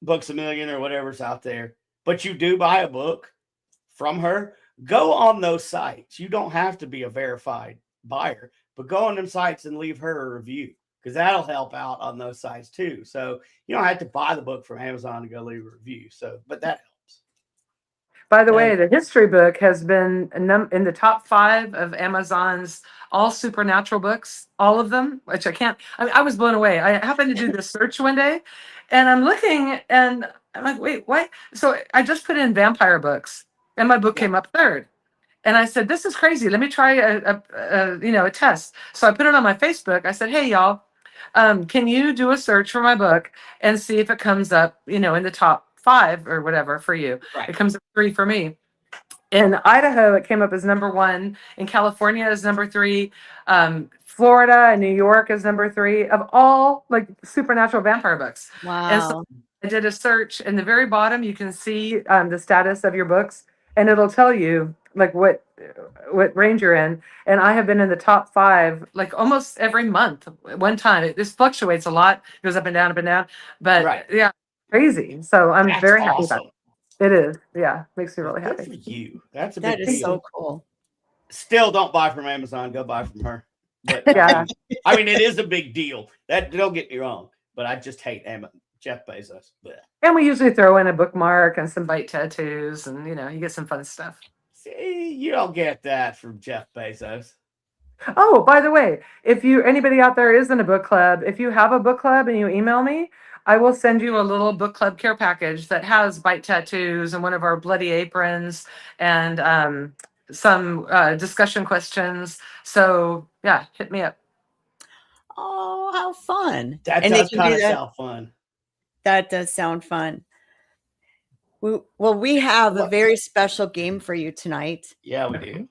[SPEAKER 4] Books A Million or whatever's out there, but you do buy a book from her, go on those sites. You don't have to be a verified buyer, but go on them sites and leave her a review, because that'll help out on those sites too. So you don't have to buy the book from Amazon to go leave a review. So, but that helps.
[SPEAKER 1] By the way, the history book has been in the top 5 of Amazon's all supernatural books, all of them, which I was blown away. I happened to do this search one day, and I'm looking, and I'm like, wait, what? So I just put in vampire books, and my book came up 3rd. And I said, this is crazy. Let me try a test. So I put it on my Facebook. I said, hey, y'all, can you do a search for my book and see if it comes up, in the top 5 or whatever for you?
[SPEAKER 4] Right.
[SPEAKER 1] It comes up 3 for me. In Idaho, it came up as number 1. In California, is number 3. Florida and New York is number 3 of all like supernatural vampire books.
[SPEAKER 3] Wow.
[SPEAKER 1] And so I did a search. In the very bottom, you can see the status of your books, and it'll tell you like what range you're in. And I have been in the top 5 like almost every month. One time, this fluctuates a lot, goes up and down, but crazy. So I'm very happy about it. It is, makes me really happy.
[SPEAKER 4] Good for you. That's a
[SPEAKER 3] That
[SPEAKER 4] big
[SPEAKER 3] is
[SPEAKER 4] deal.
[SPEAKER 3] so cool.
[SPEAKER 4] Still, don't buy from Amazon. Go buy from her. But I mean, it is a big deal. That, don't get me wrong, but I just hate Jeff Bezos. Blech.
[SPEAKER 1] And we usually throw in a bookmark and some bite tattoos, and you get some fun stuff.
[SPEAKER 4] See, you don't get that from Jeff Bezos.
[SPEAKER 1] Oh, by the way, if anybody out there is in a book club, if you have a book club and you email me, I will send you a little book club care package that has bite tattoos and one of our bloody aprons and some discussion questions. So hit me up.
[SPEAKER 3] Oh, how fun.
[SPEAKER 4] That
[SPEAKER 3] And
[SPEAKER 4] does
[SPEAKER 3] they can
[SPEAKER 4] kind
[SPEAKER 3] do
[SPEAKER 4] of
[SPEAKER 3] that.
[SPEAKER 4] sound fun.
[SPEAKER 3] That does sound fun. We have a very special game for you tonight.
[SPEAKER 4] Yeah, we do.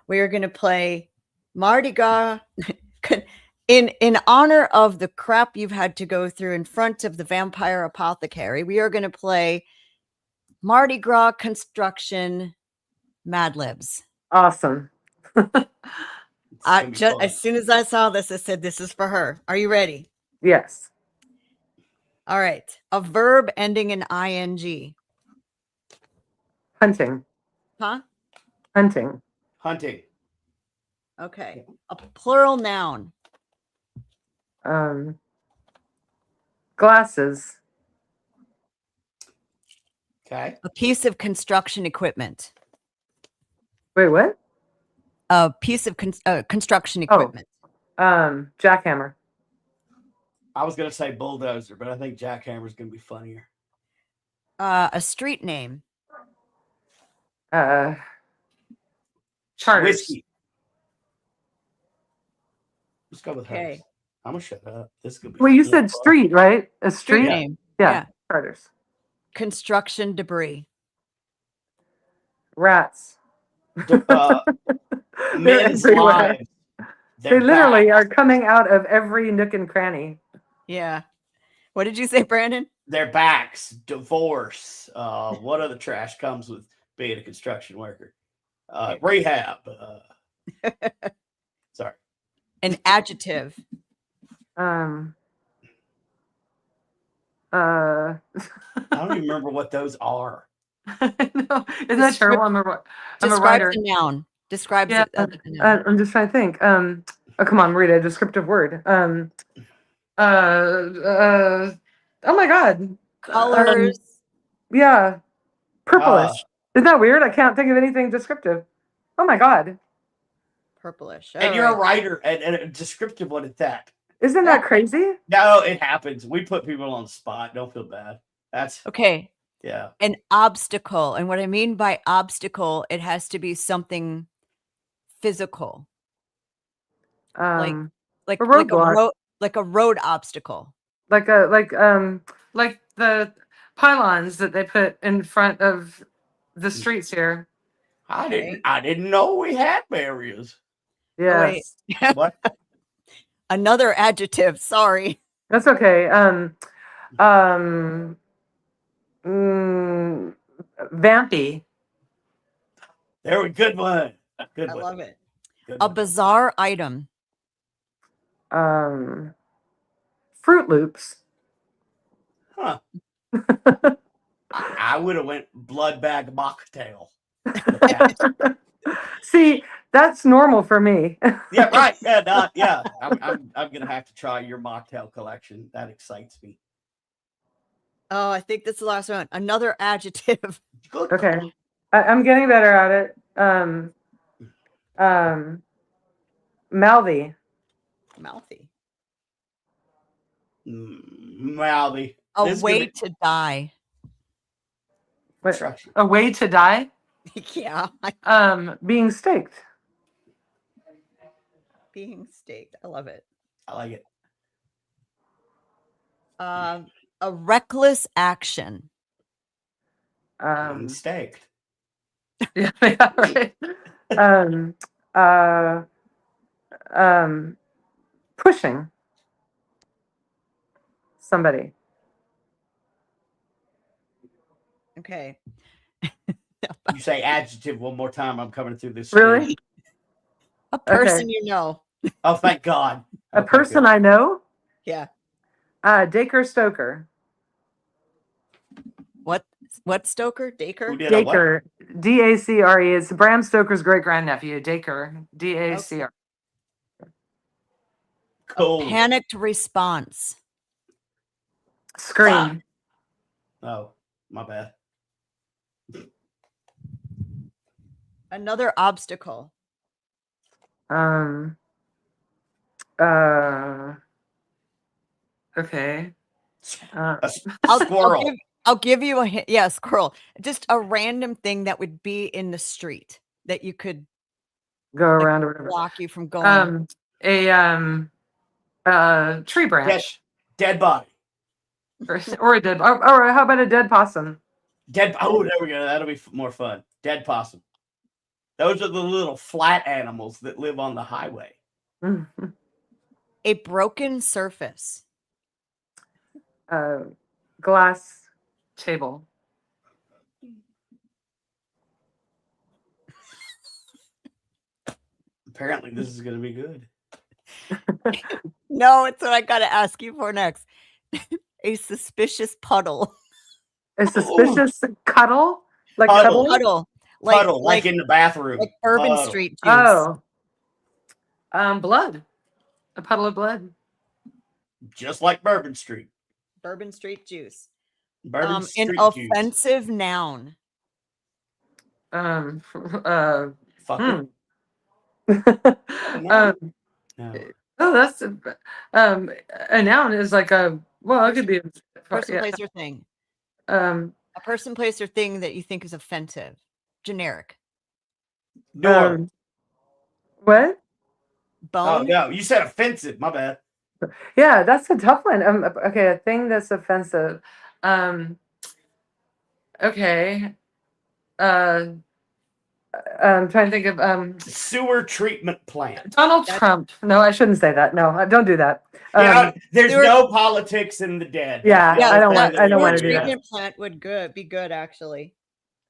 [SPEAKER 3] We are going to play Mardi Gras in honor of the crap you've had to go through in front of the vampire apothecary. We are going to play Mardi Gras construction Mad Libs.
[SPEAKER 1] Awesome.
[SPEAKER 3] As soon as I saw this, I said, this is for her. Are you ready?
[SPEAKER 1] Yes.
[SPEAKER 3] All right. A verb ending in ing.
[SPEAKER 1] Hunting.
[SPEAKER 3] Huh?
[SPEAKER 1] Hunting.
[SPEAKER 4] Hunting.
[SPEAKER 3] Okay. A plural noun.
[SPEAKER 1] Glasses.
[SPEAKER 4] Okay.
[SPEAKER 3] A piece of construction equipment.
[SPEAKER 1] Wait, what?
[SPEAKER 3] A piece of construction equipment.
[SPEAKER 1] Jackhammer.
[SPEAKER 4] I was going to say bulldozer, but I think jackhammer is going to be funnier.
[SPEAKER 3] A street name.
[SPEAKER 1] Charters.
[SPEAKER 4] Whiskey. Let's go with
[SPEAKER 3] Okay.
[SPEAKER 4] hers. I'm going to shut up. This could be
[SPEAKER 1] Well, you
[SPEAKER 4] real
[SPEAKER 1] said
[SPEAKER 4] fun.
[SPEAKER 1] street, right? A street?
[SPEAKER 3] Name.
[SPEAKER 1] Yeah. Charters.
[SPEAKER 3] Construction debris.
[SPEAKER 1] Rats.
[SPEAKER 4] They're,
[SPEAKER 1] They're
[SPEAKER 4] men's
[SPEAKER 1] everywhere.
[SPEAKER 4] lives.
[SPEAKER 1] They
[SPEAKER 4] They're
[SPEAKER 1] literally
[SPEAKER 4] back.
[SPEAKER 1] are coming out of every nook and cranny.
[SPEAKER 3] Yeah. What did you say, Brandon?
[SPEAKER 4] Their backs, divorce. What other trash comes with being a construction worker? Rehab. Sorry.
[SPEAKER 3] An adjective.
[SPEAKER 4] I don't even remember what those are.
[SPEAKER 1] No, isn't that terrible? I'm a
[SPEAKER 3] Describes
[SPEAKER 1] writer.
[SPEAKER 3] a noun. Describes
[SPEAKER 1] Yeah,
[SPEAKER 3] a noun.
[SPEAKER 1] I'm just trying to think. Oh, come on, read a descriptive word. Oh my God.
[SPEAKER 3] Colors.
[SPEAKER 1] Yeah, purplish. Isn't that weird? I can't think of anything descriptive. Oh my God.
[SPEAKER 3] Purplish.
[SPEAKER 4] And you're a writer and a descriptive one at that.
[SPEAKER 1] Isn't that crazy?
[SPEAKER 4] No, it happens. We put people on the spot. Don't feel bad. That's
[SPEAKER 3] okay.
[SPEAKER 4] Yeah.
[SPEAKER 3] An obstacle. And what I mean by obstacle, it has to be something physical. Like
[SPEAKER 1] a roadblock.
[SPEAKER 3] Like a road obstacle.
[SPEAKER 1] Like the pylons that they put in front of the streets here.
[SPEAKER 4] I didn't know we had barriers.
[SPEAKER 1] Yes.
[SPEAKER 3] Oh,
[SPEAKER 4] what?
[SPEAKER 3] Another adjective. Sorry.
[SPEAKER 1] That's okay. Vampy.
[SPEAKER 4] There we good one. Good
[SPEAKER 3] I
[SPEAKER 4] one.
[SPEAKER 3] love it. A bizarre item.
[SPEAKER 1] Fruit Loops.
[SPEAKER 4] Huh. I would have went blood bag mocktail.
[SPEAKER 1] See, that's normal for me.
[SPEAKER 4] Yeah, right. Yeah, I'm gonna have to try your mocktail collection. That excites me.
[SPEAKER 3] Oh, I think that's the last one. Another adjective.
[SPEAKER 4] Good.
[SPEAKER 1] Okay. I'm getting better at it. Mouthy.
[SPEAKER 3] Mouthy.
[SPEAKER 4] Mouthy.
[SPEAKER 3] A way to die.
[SPEAKER 1] What? A way to die?
[SPEAKER 3] Yeah.
[SPEAKER 1] Being staked.
[SPEAKER 3] Being staked. I love it.
[SPEAKER 4] I like it.
[SPEAKER 3] A reckless action.
[SPEAKER 4] Staked.
[SPEAKER 1] Yeah, right. Pushing somebody.
[SPEAKER 3] Okay.
[SPEAKER 4] You say adjective one more time. I'm coming through this.
[SPEAKER 1] Really?
[SPEAKER 4] Screen.
[SPEAKER 3] A person you know.
[SPEAKER 4] Oh, thank God.
[SPEAKER 1] A person I know?
[SPEAKER 3] Yeah.
[SPEAKER 1] Dacre Stoker.
[SPEAKER 3] What Stoker? Dacre?
[SPEAKER 1] Dacre. D-A-C-R-E. It's Bram Stoker's great grandnephew. Dacre. D-A-C-R.
[SPEAKER 4] Cool.
[SPEAKER 3] A panicked response.
[SPEAKER 1] Scream.
[SPEAKER 4] Oh, my bad.
[SPEAKER 3] Another obstacle.
[SPEAKER 1] Okay.
[SPEAKER 4] Squirrel.
[SPEAKER 3] I'll give you a hint. Yeah, squirrel. Just a random thing that would be in the street that you could
[SPEAKER 1] go around or whatever.
[SPEAKER 3] Block you from going.
[SPEAKER 1] A tree branch.
[SPEAKER 4] Dead body.
[SPEAKER 1] Or a dead. Or how about a dead possum?
[SPEAKER 4] Oh, there we go. That'll be more fun. Dead possum. Those are the little flat animals that live on the highway.
[SPEAKER 3] A broken surface.
[SPEAKER 1] Glass table.
[SPEAKER 4] Apparently, this is going to be good.
[SPEAKER 3] No, it's what I got to ask you for next. A suspicious puddle.
[SPEAKER 1] A suspicious cuddle? Like cuddle?
[SPEAKER 3] Puddle.
[SPEAKER 4] Like in the bathroom.
[SPEAKER 3] Like Bourbon Street juice.
[SPEAKER 1] Oh. Blood. A puddle of blood.
[SPEAKER 4] Just like Bourbon Street.
[SPEAKER 3] Bourbon Street juice.
[SPEAKER 4] Bourbon Street
[SPEAKER 3] an
[SPEAKER 4] juice.
[SPEAKER 3] offensive noun.
[SPEAKER 1] Fuck
[SPEAKER 4] No.
[SPEAKER 1] Oh, that's a noun is like a it could be a
[SPEAKER 3] person, place, or thing. A person, place, or thing that you think is offensive. Generic.
[SPEAKER 4] Door.
[SPEAKER 1] What?
[SPEAKER 3] Bone.
[SPEAKER 4] Oh no, you said offensive. My bad.
[SPEAKER 1] Yeah, that's a tough one. Okay, a thing that's offensive. Okay. I'm trying to think of
[SPEAKER 4] Sewer treatment plant.
[SPEAKER 1] Donald Trump. No, I shouldn't say that. No, don't do that.
[SPEAKER 4] There's
[SPEAKER 3] sewer-
[SPEAKER 4] no politics in the dead.
[SPEAKER 1] Yeah,
[SPEAKER 4] That's the
[SPEAKER 1] I don't
[SPEAKER 4] other
[SPEAKER 1] want-
[SPEAKER 4] thing
[SPEAKER 1] I don't
[SPEAKER 4] that
[SPEAKER 1] wanna
[SPEAKER 4] we
[SPEAKER 1] do that.
[SPEAKER 3] treatment plant would be good actually.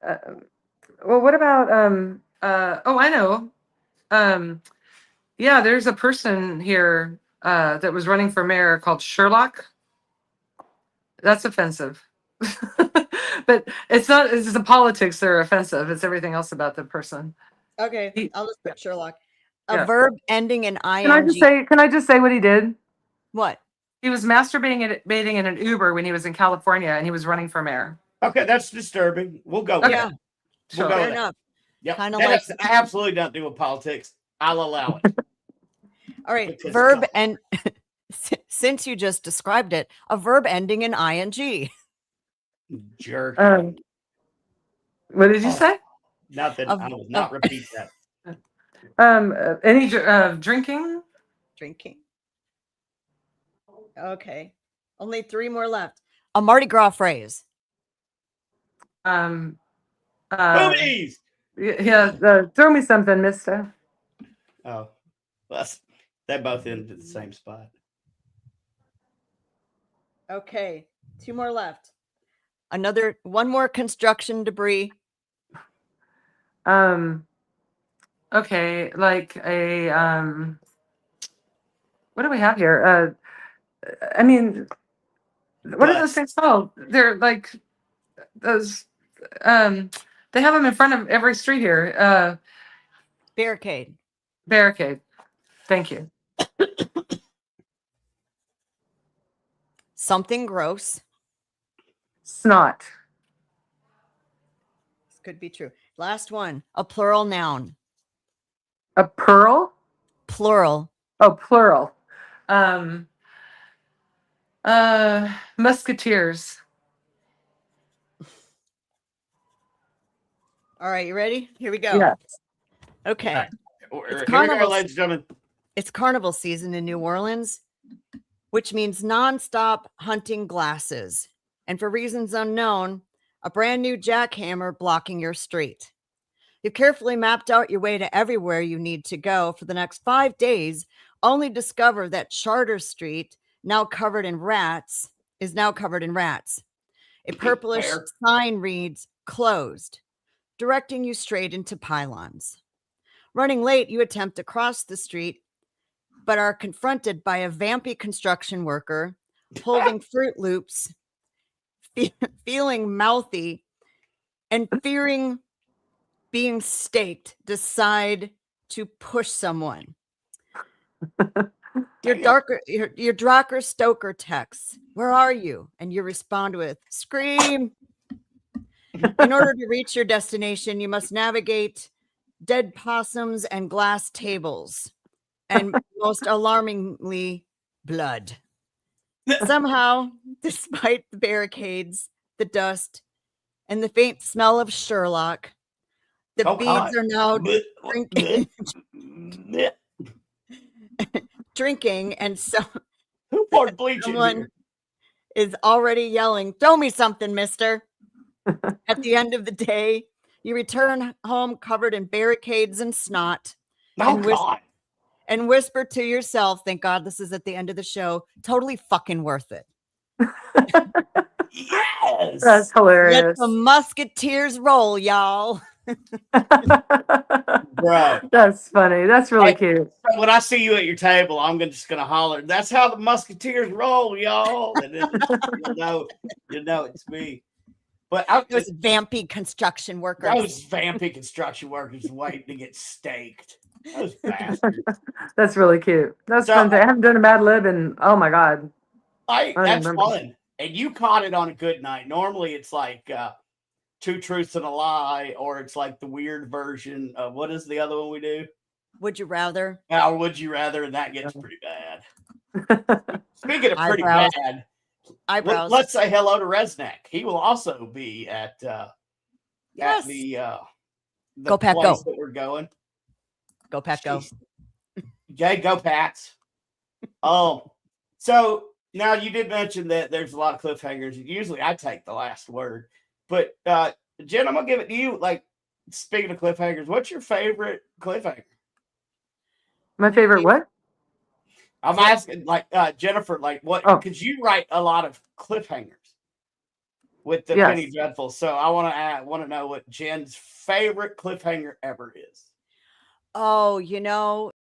[SPEAKER 1] Well, what about oh, I know. Yeah, there's a person here that was running for mayor called Sherlock. That's offensive. But it's not, it's the politics that are offensive. It's everything else about the person.
[SPEAKER 3] Okay, I'll just put Sherlock. A
[SPEAKER 1] Yeah.
[SPEAKER 3] verb ending in ing.
[SPEAKER 1] Can I just say what he did?
[SPEAKER 3] What?
[SPEAKER 1] He was masturbating in an Uber when he was in California and he was running for mayor.
[SPEAKER 4] Okay, that's disturbing. We'll go with
[SPEAKER 1] Okay.
[SPEAKER 3] Yeah,
[SPEAKER 4] that.
[SPEAKER 1] Sure.
[SPEAKER 4] We'll go
[SPEAKER 3] fair
[SPEAKER 4] with that.
[SPEAKER 3] enough.
[SPEAKER 4] Yep.
[SPEAKER 3] Kinda
[SPEAKER 4] That
[SPEAKER 3] like-
[SPEAKER 4] has absolutely nothing to do with politics. I'll allow it.
[SPEAKER 3] All right,
[SPEAKER 4] Because
[SPEAKER 3] verb
[SPEAKER 4] God.
[SPEAKER 3] and since you just described it, a verb ending in ing.
[SPEAKER 4] Jerk.
[SPEAKER 1] What did you
[SPEAKER 4] Oh.
[SPEAKER 1] say?
[SPEAKER 4] Nothing. I will not repeat that.
[SPEAKER 1] Any drinking?
[SPEAKER 3] Drinking. Okay, only 3 more left. A Mardi Gras phrase.
[SPEAKER 4] Boobies.
[SPEAKER 1] Yeah, throw me something, mister.
[SPEAKER 4] Oh, they both ended at the same spot.
[SPEAKER 3] Okay, 2 more left. One more construction debris.
[SPEAKER 1] Okay, like a what do we have here? I mean, what are those
[SPEAKER 4] Bus.
[SPEAKER 1] things called? They're like those. They have them in front of every street here.
[SPEAKER 3] Barricade.
[SPEAKER 1] Barricade. Thank you.
[SPEAKER 3] Something gross.
[SPEAKER 1] Snot.
[SPEAKER 3] This could be true. Last one. A plural noun.
[SPEAKER 1] A pearl.
[SPEAKER 3] Plural.
[SPEAKER 1] Oh, plural. Musketeers.
[SPEAKER 3] All right, you ready? Here we go.
[SPEAKER 1] Yes.
[SPEAKER 3] Okay.
[SPEAKER 4] All right. Here we go,
[SPEAKER 3] carnival
[SPEAKER 4] ladies and gentlemen.
[SPEAKER 3] It's carnival season in New Orleans, which means nonstop hunting glasses. And for reasons unknown, a brand new jackhammer blocking your street. You've carefully mapped out your way to everywhere you need to go for the next 5 days, only discover that Charter Street, now covered in rats, is now covered in rats. A purplish
[SPEAKER 4] Fair.
[SPEAKER 3] sign reads closed, directing you straight into pylons. Running late, you attempt to cross the street, but are confronted by a vampy construction worker holding Fruit Loops, feeling mouthy, and fearing being staked, decide to push someone. Your Drucker Stoker texts, "Where are you?" And you respond with, "Scream." In order to reach your destination, you must navigate dead possums and glass tables, and most alarmingly, blood. Somehow, despite the barricades, the dust, and the faint smell of Sherlock, the
[SPEAKER 4] Oh,
[SPEAKER 3] beads
[SPEAKER 4] God.
[SPEAKER 3] are now drinking,
[SPEAKER 4] Who
[SPEAKER 3] drinking, and so
[SPEAKER 4] poured bleach in
[SPEAKER 3] someone
[SPEAKER 4] here?
[SPEAKER 3] is already yelling, "Throw me something, mister." At the end of the day, you return home covered in barricades and snot,
[SPEAKER 4] Oh,
[SPEAKER 3] and
[SPEAKER 4] God.
[SPEAKER 3] and whisper to yourself, "Thank God this is at the end of the show. Totally fucking worth it."
[SPEAKER 4] Yes.
[SPEAKER 1] That's
[SPEAKER 3] Let
[SPEAKER 1] hilarious.
[SPEAKER 3] the musketeers roll, y'all.
[SPEAKER 4] Bro.
[SPEAKER 1] That's funny. That's really
[SPEAKER 4] Hey.
[SPEAKER 1] cute.
[SPEAKER 4] When I see you at your table, I'm just gonna holler. That's how the musketeers roll, y'all. And then you know it's me. But
[SPEAKER 3] Those vampy construction workers.
[SPEAKER 4] those vampy construction workers waiting to get staked. Those bastards.
[SPEAKER 1] That's really cute. That's
[SPEAKER 4] So-
[SPEAKER 1] fun. I haven't done a Mad Lib and oh my God. I
[SPEAKER 4] That's
[SPEAKER 1] remember.
[SPEAKER 4] fun. And you caught it on a good night. Normally it's like 2 truths and a lie, or it's like the weird version of what is the other one we do?
[SPEAKER 3] Would you rather?
[SPEAKER 4] Or would you rather? And that gets pretty bad. Speaking of pretty
[SPEAKER 3] Eyebrows.
[SPEAKER 4] bad,
[SPEAKER 3] Eyebrows.
[SPEAKER 4] let's say hello to Resnick. He will also be at
[SPEAKER 3] Yes.
[SPEAKER 4] the
[SPEAKER 3] Go, Pat,
[SPEAKER 4] place
[SPEAKER 3] go.
[SPEAKER 4] that we're going.
[SPEAKER 3] Go, Pat, go.
[SPEAKER 4] Jeez. Okay, go Pats. So now you did mention that there's a lot of cliffhangers. Usually I take the last word, but Jen, I'm gonna give it to you. Like, speaking of cliffhangers, what's your favorite cliffhanger?
[SPEAKER 1] My favorite what?
[SPEAKER 4] I'm asking, like, Jennifer, like, what?
[SPEAKER 1] Oh.
[SPEAKER 4] Because you write a lot of cliffhangers with the
[SPEAKER 1] Yes.
[SPEAKER 4] Penny Dreadful. So I want to know what Jen's favorite cliffhanger ever is.
[SPEAKER 3] Oh, you know,